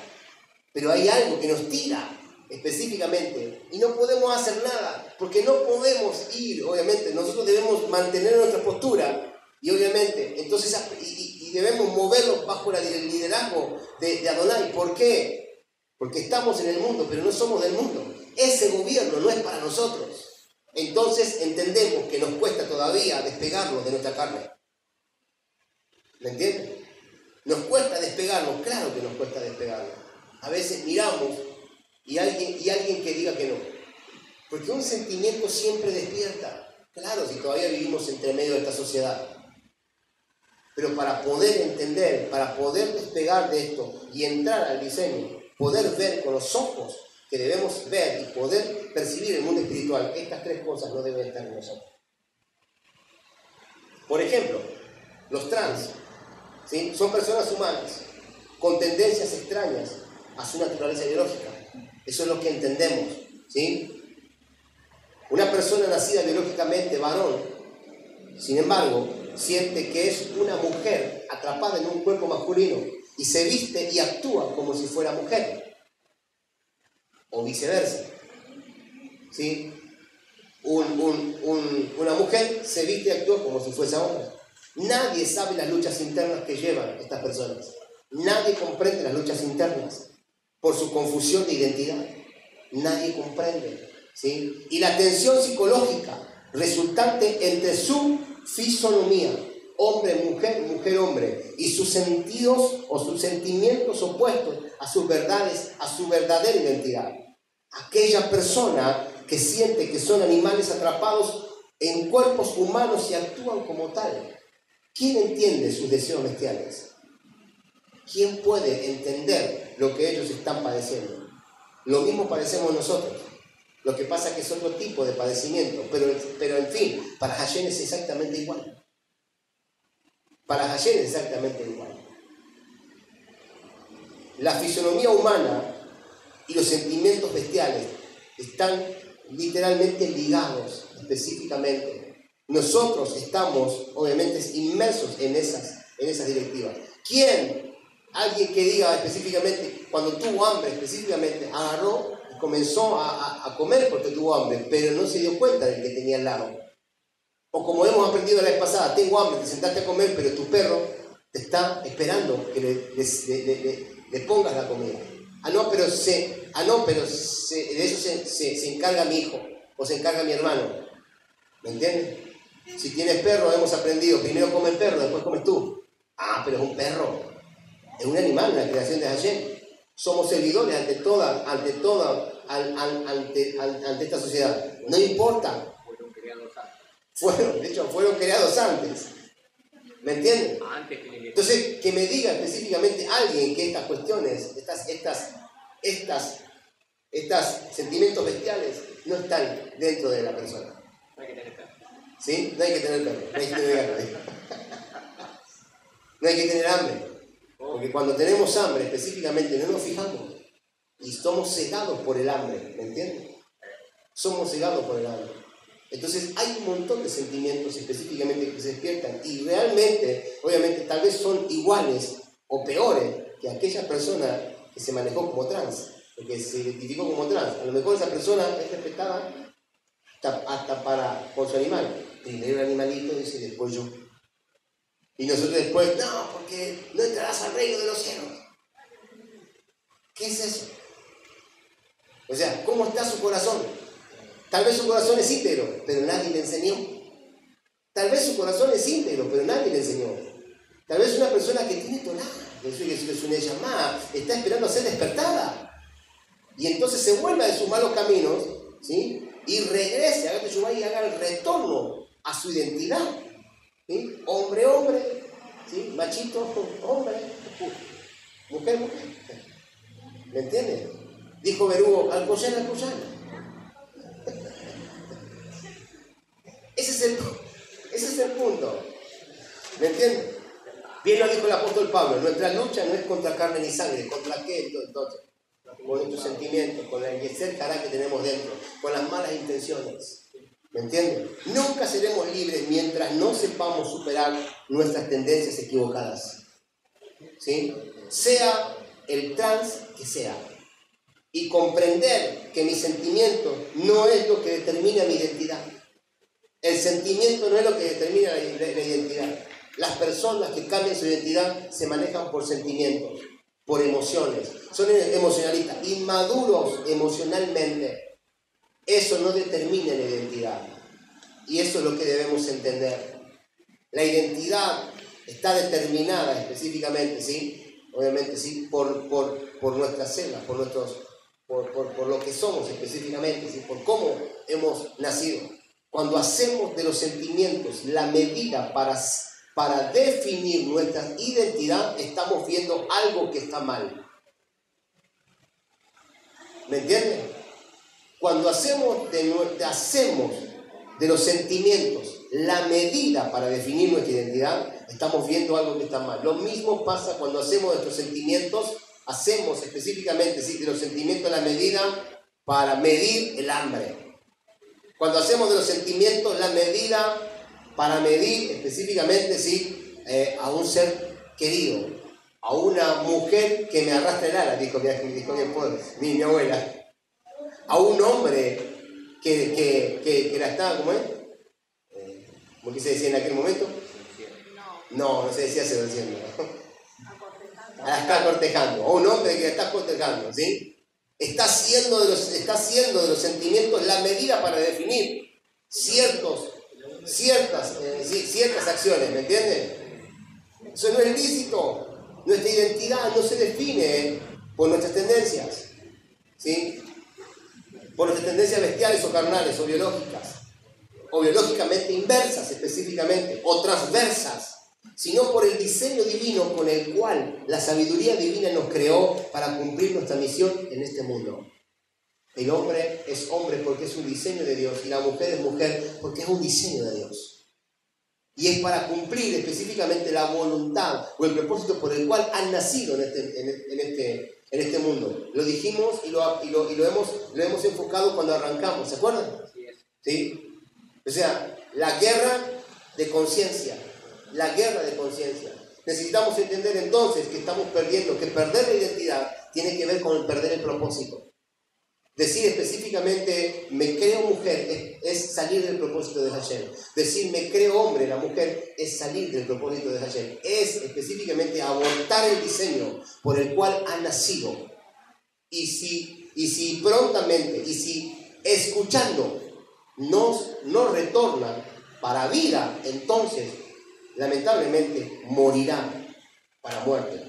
Pero hay algo que nos tira específicamente y no podemos hacer nada, porque no podemos ir, obviamente, nosotros debemos mantener nuestra postura y obviamente, entonces, y debemos movernos bajo el liderazgo de Adonai. ¿Por qué? Porque estamos en el mundo, pero no somos del mundo. Ese gobierno no es para nosotros. Entonces entendemos que nos cuesta todavía despegarnos de nuestra carne. ¿Me entiendes? Nos cuesta despegarnos, claro que nos cuesta despegarnos. A veces miramos y alguien que diga que no. Porque un sentimiento siempre despierta. Claro, si todavía vivimos entre medio de esta sociedad. Pero para poder entender, para poder despegar de esto y entrar al diseño, poder ver con los ojos que debemos ver y poder percibir el mundo espiritual, estas tres cosas no deben estar en nosotros. Por ejemplo, los trans, ¿sí?, son personas humanas con tendencias extrañas a su naturaleza biológica. Eso es lo que entendemos, ¿sí? Una persona nacida biológicamente varón, sin embargo, siente que es una mujer atrapada en un cuerpo masculino y se viste y actúa como si fuera mujer. O viceversa, ¿sí? Una mujer se viste y actúa como si fuese hombre. Nadie sabe las luchas internas que llevan estas personas. Nadie comprende las luchas internas por su confusión de identidad. Nadie comprende, ¿sí? Y la tensión psicológica resultante entre su fisonomía, hombre-mujer, mujer-hombre, y sus sentidos o sus sentimientos opuestos a sus verdades, a su verdadera identidad. Aquella persona que siente que son animales atrapados en cuerpos humanos y actúan como tal. ¿Quién entiende sus deseos bestiales? ¿Quién puede entender lo que ellos están padeciendo? Lo mismo padecemos nosotros. Lo que pasa es que es otro tipo de padecimiento, pero en fin, para Hashem es exactamente igual. Para Hashem es exactamente igual. La fisonomía humana y los sentimientos bestiales están literalmente ligados específicamente. Nosotros estamos, obviamente, inmersos en esas directivas. ¿Quién? Alguien que diga específicamente, cuando tuvo hambre específicamente, agarró y comenzó a comer porque tuvo hambre, pero no se dio cuenta del que tenía al lado. O como hemos aprendido la vez pasada, tengo hambre, te sentaste a comer, pero tu perro te está esperando que le pongas la comida. De eso se encarga mi hijo o se encarga mi hermano. ¿Me entiendes? Si tienes perro, hemos aprendido, primero come el perro, después comes tú. Ah, pero es un perro. Es un animal, la creación de Hashem. Somos servidores ante esta sociedad. No importa. Fueron creados antes. ¿Me entienden? Entonces, que me diga específicamente alguien que estas cuestiones, estos sentimientos bestiales no están dentro de la persona. No hay que tener perro. ¿Sí? No hay que tener perro, no hay que tener hambre. No hay que tener hambre. Porque cuando tenemos hambre específicamente no nos fijamos. Y somos cegados por el hambre. ¿Me entienden? Somos cegados por el hambre. Entonces hay un montón de sentimientos específicamente que se despiertan y realmente, obviamente, tal vez son iguales o peores que aquella persona que se manejó como trans, o que se identificó como trans. A lo mejor esa persona es respetada hasta por su animal. Primero el animalito dice, después yo. Y nosotros después, no, porque no entrarás al reino de los cielos. ¿Qué es eso? O sea, ¿cómo está su corazón? Tal vez su corazón es íntegro, pero nadie le enseñó. Tal vez su corazón es íntegro, pero nadie le enseñó. Tal vez una persona que tiene Torah, que es una llamada, está esperando a ser despertada. Y entonces se vuelva de sus malos caminos, ¿sí? Y regrese, haga el retorno a su identidad. ¿Sí? Hombre, ¿sí? Machito, hombre, mujer. ¿Me entiendes? Dijo Berugo, al Koyan. Ese es el punto. ¿Me entiendes? Bien lo dijo el apóstol Pablo, nuestra lucha no es contra carne ni sangre. ¿Contra qué entonces? Con nuestros sentimientos, con el yeser hará que tenemos dentro, con las malas intenciones. ¿Me entienden? Nunca seremos libres mientras no sepamos superar nuestras tendencias equivocadas. ¿Sí? Sea el trans que sea. Y comprender que mi sentimiento no es lo que determina mi identidad. El sentimiento no es lo que determina la identidad. Las personas que cambian su identidad se manejan por sentimientos, por emociones. Son emocionalistas, inmaduros emocionalmente. Eso no determina la identidad. Y eso es lo que debemos entender. La identidad está determinada específicamente, ¿sí? Obviamente, ¿sí? Por nuestras células, por lo que somos específicamente, ¿sí? Por cómo hemos nacido. Cuando hacemos de los sentimientos la medida para definir nuestra identidad, estamos viendo algo que está mal. ¿Me entienden? Cuando hacemos de los sentimientos la medida para definir nuestra identidad, estamos viendo algo que está mal. Lo mismo pasa cuando hacemos de nuestros sentimientos, hacemos específicamente, ¿sí? De los sentimientos la medida para medir el hambre. Cuando hacemos de los sentimientos la medida para medir específicamente, ¿sí? A un ser querido, a una mujer que me arrastra el ala, dijo mi abuela, a un hombre que la está, ¿cómo es? ¿Cómo que se decía en aquel momento? No se decía seduciendo. La está cortejando, a un hombre que la está cortejando, ¿sí? Está haciendo de los sentimientos la medida para definir ciertas acciones, ¿me entiendes? Eso no es lícito. Nuestra identidad no se define por nuestras tendencias, ¿sí? Por nuestras tendencias bestiales o carnales o biológicamente inversas específicamente, o transversas, sino por el diseño divino con el cual la sabiduría divina nos creó para cumplir nuestra misión en este mundo. El hombre es hombre porque es un diseño de Dios y la mujer es mujer porque es un diseño de Dios. Y es para cumplir específicamente la voluntad o el propósito por el cual han nacido en este mundo. Lo dijimos y lo hemos enfocado cuando arrancamos, ¿se acuerdan? ¿Sí? O sea, la guerra de conciencia. La guerra de conciencia. Necesitamos entender entonces que estamos perdiendo, que perder la identidad tiene que ver con el perder el propósito. Decir específicamente, me creo mujer, es salir del propósito de Hashem. Decir, me creo hombre, la mujer, es salir del propósito de Hashem. Es específicamente abortar el diseño por el cual ha nacido. Y si prontamente, y si escuchando, no retorna para vida, entonces, lamentablemente, morirá para muerte.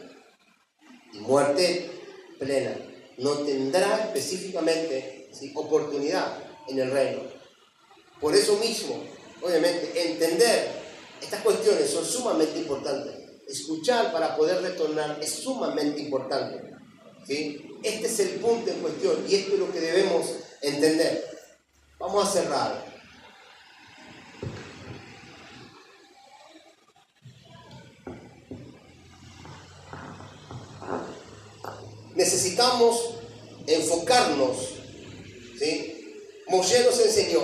Y muerte plena. No tendrá específicamente, ¿sí?, oportunidad en el reino. Por eso mismo, obviamente, entender estas cuestiones son sumamente importantes. Escuchar para poder retornar es sumamente importante, ¿sí? Este es el punto en cuestión y esto es lo que debemos entender. Vamos a cerrar. Necesitamos enfocarnos, ¿sí? Moshe nos enseñó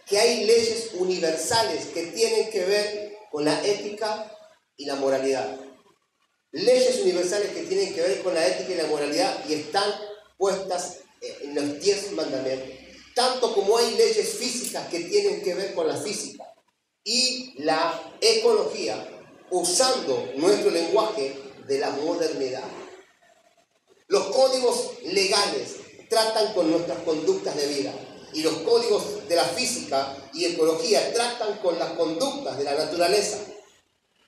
que hay leyes universales que tienen que ver con la ética y la moralidad. Leyes universales que tienen que ver con la ética y la moralidad y están puestas en los 10 mandamientos. Tanto como hay leyes físicas que tienen que ver con la física y la ecología, usando nuestro lenguaje de la modernidad. Los códigos legales tratan con nuestras conductas de vida y los códigos de la física y ecología tratan con las conductas de la naturaleza.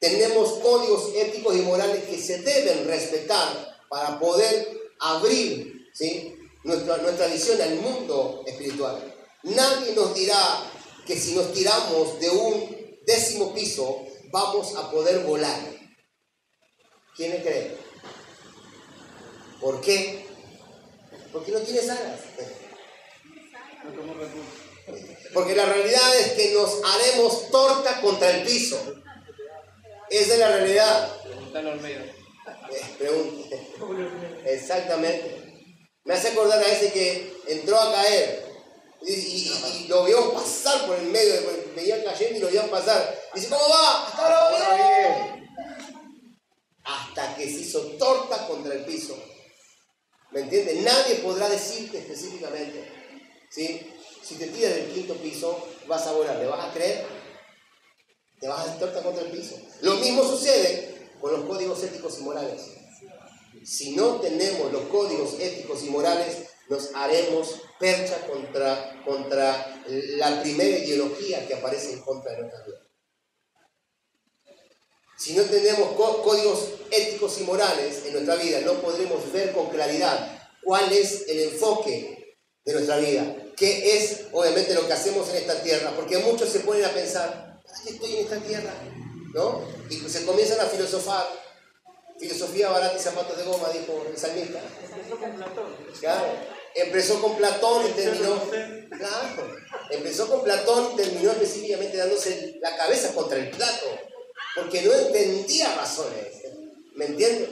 Tenemos códigos éticos y morales que se deben respetar para poder abrir, ¿sí?, nuestra visión al mundo espiritual. Nadie nos dirá que si nos tiramos de un 10º piso vamos a poder volar. ¿Quién cree? ¿Por qué? Porque no tienes alas. Porque la realidad es que nos haremos torta contra el piso. Esa es la realidad. Pregúntale al medio. Exactamente. Me hace acordar a ese que entró a caer y lo vio pasar por el medio, veía cayendo y lo vio pasar. Dice, ¿cómo va? ¡Hasta luego! Bien. Hasta que se hizo torta contra el piso. ¿Me entiendes? Nadie podrá decirte específicamente, ¿sí? Si te tiras del 5º piso, vas a volar. ¿Le vas a creer? Te vas a dar torta contra el piso. Lo mismo sucede con los códigos éticos y morales. Si no tenemos los códigos éticos y morales, nos haremos percha contra la primera ideología que aparece en contra de nuestra vida. Si no tenemos códigos éticos y morales en nuestra vida, no podremos ver con claridad cuál es el enfoque de nuestra vida, qué es obviamente lo que hacemos en esta tierra, porque muchos se ponen a pensar, ¿para qué estoy en esta tierra? ¿No? Y se comienzan a filosofar. Filosofía barata y zapatos de goma, dijo el salmista. Empezó con Platón. Claro. Empezó con Platón y terminó. Claro. Empezó con Platón y terminó específicamente dándose la cabeza contra el plato. Porque no entendía razones. ¿Me entiendes?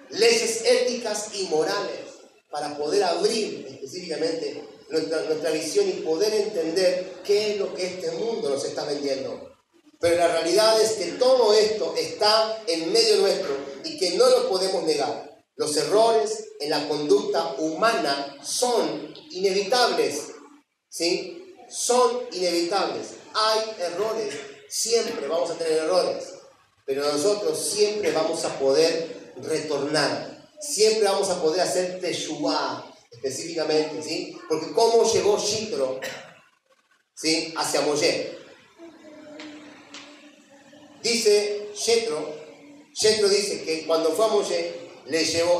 Leyes éticas y morales para poder abrir específicamente nuestra visión y poder entender qué es lo que este mundo nos está vendiendo. Pero la realidad es que todo esto está en medio nuestro y que no lo podemos negar. Los errores en la conducta humana son inevitables, ¿sí? Son inevitables. Hay errores, siempre vamos a tener errores, pero nosotros siempre vamos a poder retornar. Siempre vamos a poder hacer teshuvá, específicamente, ¿sí? Porque ¿cómo llegó Yitro, ¿sí?, hacia Moshe? Dice Yetro dice que cuando fue a Moshe,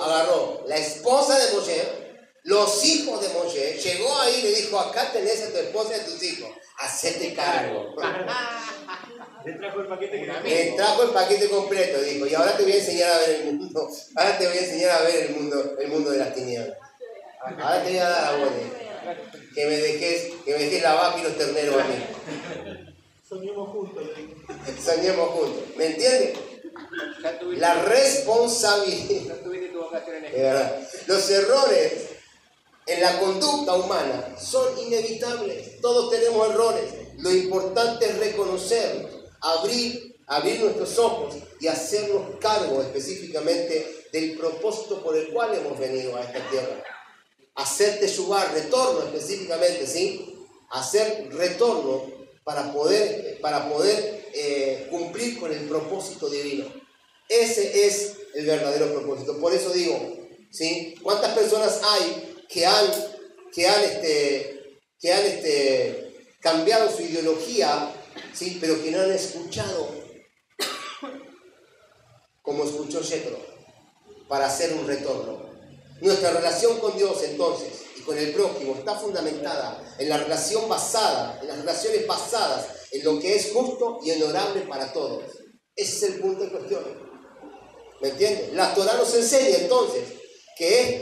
agarró la esposa de Moshe, los hijos de Moshe, llegó ahí y le dijo, acá tenés a tu esposa y a tus hijos, hacete cargo. Le trajo el paquete completo. Le trajo el paquete completo, dijo, y ahora te voy a enseñar a ver el mundo, ahora te voy a enseñar a ver el mundo de las tinieblas. Ahora te voy a dar a vos, que me dejes la vaca y los terneros a mí. Soñemos juntos. Soñemos juntos. ¿Me entiendes? Ya tuviste, La responsabilidad. ya tuviste tu vocación en Es esto. verdad. Los errores en la conducta humana son inevitables. Todos tenemos errores. Lo importante es reconocerlos, abrir nuestros ojos y hacernos cargo específicamente del propósito por el cual hemos venido a esta tierra. Hacer teshuvá, retorno específicamente, ¿sí? Hacer retorno para poder cumplir con el propósito divino. Ese es el verdadero propósito. Por eso digo, ¿sí? ¿Cuántas personas hay que han cambiado su ideología, ¿sí? Pero que no han escuchado como escuchó Jethro para hacer un retorno? Nuestra relación con Dios entonces y con el prójimo está fundamentada en las relaciones basadas en lo que es justo y honorable para todos. Ese es el punto de cuestión. ¿Me entiendes? La Torah nos enseña entonces que en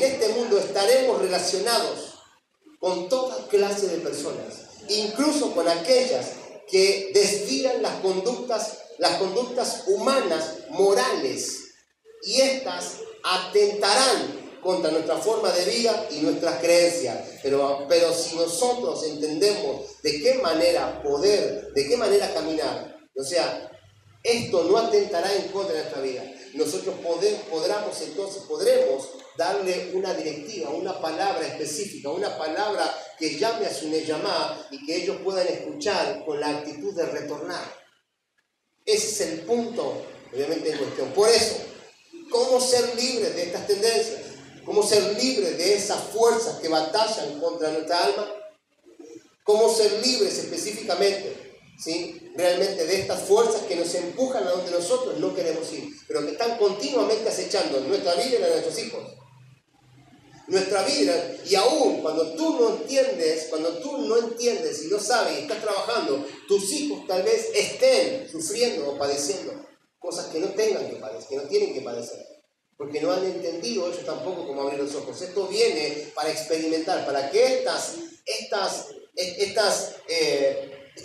este mundo estaremos relacionados con toda clase de personas, incluso con aquellas que desvían las conductas humanas, morales, y estas atentarán contra nuestra forma de vida y nuestras creencias. Pero si nosotros entendemos de qué manera caminar, o sea, esto no atentará en contra de nuestra vida. Nosotros podremos darle una directiva, una palabra específica, una palabra que llame a su neyamá y que ellos puedan escuchar con la actitud de retornar. Ese es el punto, obviamente, en cuestión. Por eso, ¿cómo ser libres de estas tendencias? ¿Cómo ser libres de esas fuerzas que batallan contra nuestra alma? ¿Cómo ser libres específicamente, ¿sí? Realmente de estas fuerzas que nos empujan a donde nosotros no queremos ir, pero que están continuamente acechando nuestra vida y la de nuestros hijos? Nuestra vida, y aún cuando tú no entiendes y no sabes y estás trabajando, tus hijos tal vez estén sufriendo o padeciendo cosas que no tengan que padecer, que no tienen que padecer, porque no han entendido ellos tampoco cómo abrir los ojos. Esto viene para experimentar, para que estas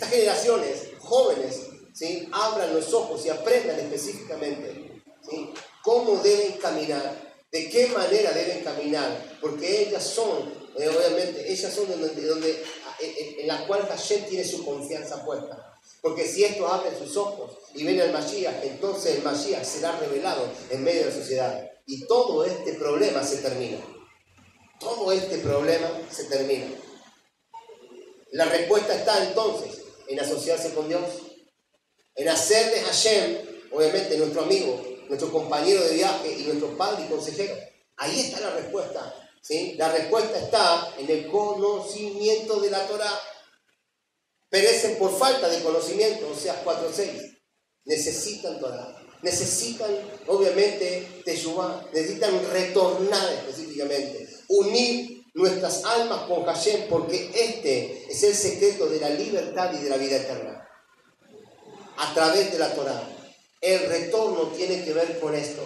generaciones jóvenes, ¿sí? Abran los ojos y aprendan específicamente, ¿sí? Cómo deben caminar, de qué manera deben caminar, porque ellas son en la cual Hashem tiene su confianza puesta. Porque si estos abren sus ojos y ven al Mashiach, entonces el Mashiach será revelado en medio de la sociedad. Y todo este problema se termina. Todo este problema se termina. La respuesta está entonces en asociarse con Dios, en hacer de Hashem, obviamente, nuestro amigo, nuestro compañero de viaje y nuestro padre y consejero. Ahí está la respuesta, ¿sí? La respuesta está en el conocimiento de la Torah. Perecen por falta de conocimiento, Oseas 4:6. Necesitan Torah, necesitan obviamente teshuvá, necesitan retornar específicamente, unir nuestras almas con Hashem, porque este es el secreto de la libertad y de la vida eterna. A través de la Torah, el retorno tiene que ver con esto,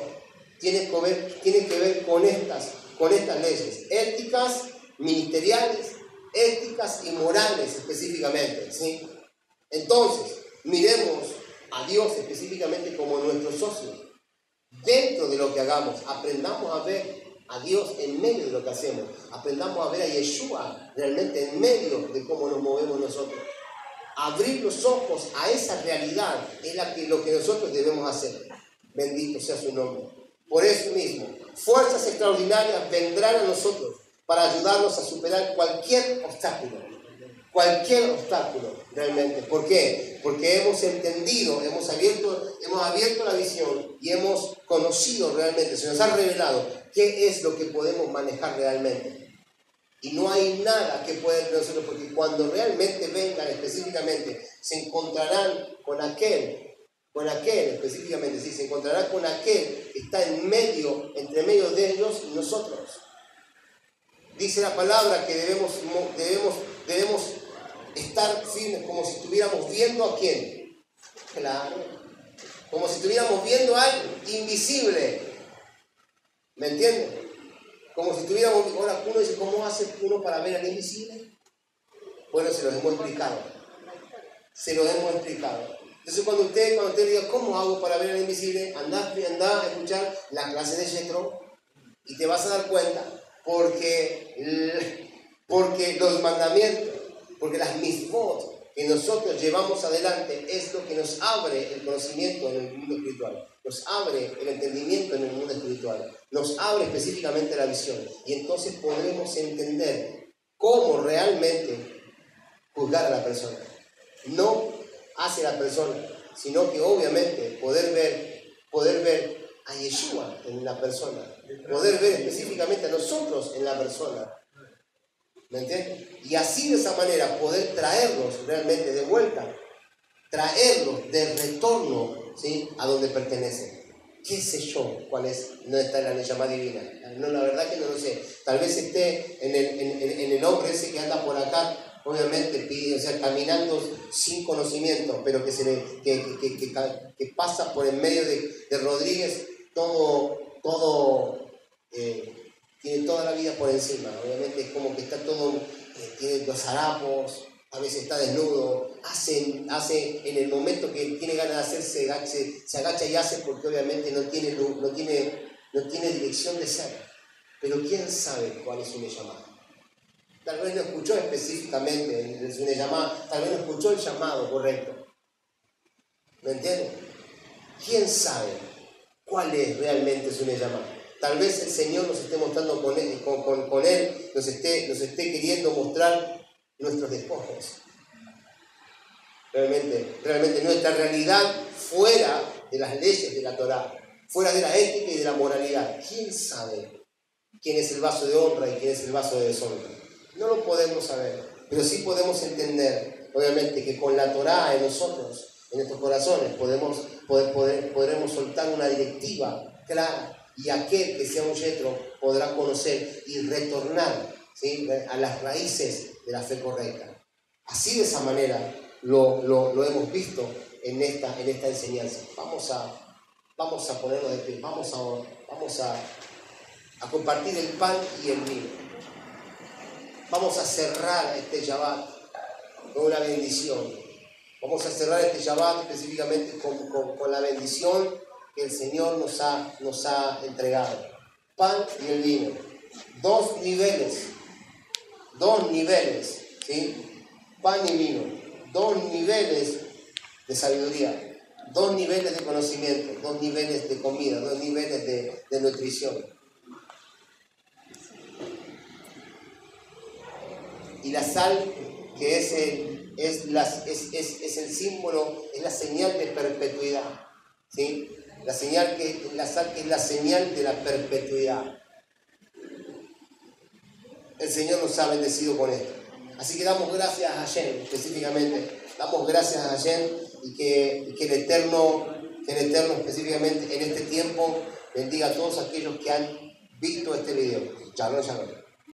tiene que ver con estas leyes éticas, ministeriales, éticas y morales específicamente, ¿sí? Entonces, miremos a Dios específicamente como nuestro socio. Dentro de lo que hagamos, aprendamos a ver a Dios en medio de lo que hacemos. Aprendamos a ver a Yeshua realmente en medio de cómo nos movemos nosotros. Abrir los ojos a esa realidad es lo que nosotros debemos hacer. Bendito sea su nombre. Por eso mismo, fuerzas extraordinarias vendrán a nosotros para ayudarnos a superar cualquier obstáculo realmente. ¿Por qué? Porque hemos entendido, hemos abierto la visión y hemos conocido realmente, se nos ha revelado qué es lo que podemos manejar realmente. Y no hay nada que pueda entre nosotros, porque cuando realmente vengan específicamente, se encontrarán con aquel específicamente, sí, se encontrarán con aquel que está entre medio de ellos y nosotros. Dice la palabra que debemos estar firmes como si estuviéramos viendo a quién. Claro, como si estuviéramos viendo al invisible. ¿Me entienden? Como si estuviéramos. Ahora uno dice, ¿cómo hace uno para ver al invisible? Bueno, se los hemos explicado. Se los hemos explicado. Entonces cuando usted le diga, ¿cómo hago para ver al invisible? Anda a escuchar la clase de Jethro y te vas a dar cuenta porque los mandamientos, porque las mitzvot que nosotros llevamos adelante es lo que nos abre el conocimiento en el mundo espiritual, nos abre el entendimiento en el mundo espiritual, nos abre específicamente la visión y entonces podremos entender cómo realmente juzgar a la persona. No hacia la persona, sino que obviamente poder ver a Yeshua en la persona, poder ver específicamente a nosotros en la persona. ¿Me entiendes? Y así de esa manera poder traerlos realmente de vuelta, traerlos de retorno, ¿sí?, a donde pertenecen. ¿Qué sé yo cuál es? No está en la llama divina. No, la verdad que no lo sé. Tal vez esté en el hombre ese que anda por acá, obviamente, caminando sin conocimiento, pero que pasa por en medio de Rodríguez, tiene toda la vida por encima. Obviamente es como que está todo, tiene los harapos, a veces está desnudo, hace en el momento que tiene ganas de hacer, se agacha y hace porque obviamente no tiene luz, no tiene dirección de ser. Pero quién sabe cuál es su llamada. Tal vez no escuchó específicamente su llamada, tal vez no escuchó el llamado correcto. ¿Me entienden? ¿Quién sabe cuál es realmente su llamada? Tal vez el Señor nos esté mostrando con Él, nos esté queriendo mostrar nuestros despojos. Realmente nuestra realidad fuera de las leyes de la Torá, fuera de la ética y de la moralidad. ¿Quién sabe quién es el vaso de honra y quién es el vaso de deshonra? No lo podemos saber, pero sí podemos entender, obviamente, que con la Torá en nosotros, en nuestros corazones, podremos soltar una directiva clara y aquel que sea un Jethro podrá conocer y retornar, ¿sí?, a las raíces de la fe correcta. Así de esa manera lo hemos visto en esta enseñanza. Vamos a ponernos de pie, vamos a compartir el pan y el vino. Vamos a cerrar este Shabbat con una bendición. Vamos a cerrar este Shabbat específicamente con la bendición que el Señor nos ha entregado. Pan y el vino. Dos niveles, ¿sí? Pan y vino. Dos niveles de sabiduría. Dos niveles de conocimiento. Dos niveles de comida. Dos niveles de nutrición. Y la sal, que es el símbolo, es la señal de perpetuidad, ¿sí? La sal que es la señal de la perpetuidad. El Señor nos ha bendecido con esto. Así que damos gracias a Hashem, específicamente. Damos gracias a Hashem y que el Eterno específicamente en este tiempo bendiga a todos aquellos que han visto este video. Shalom, shalom.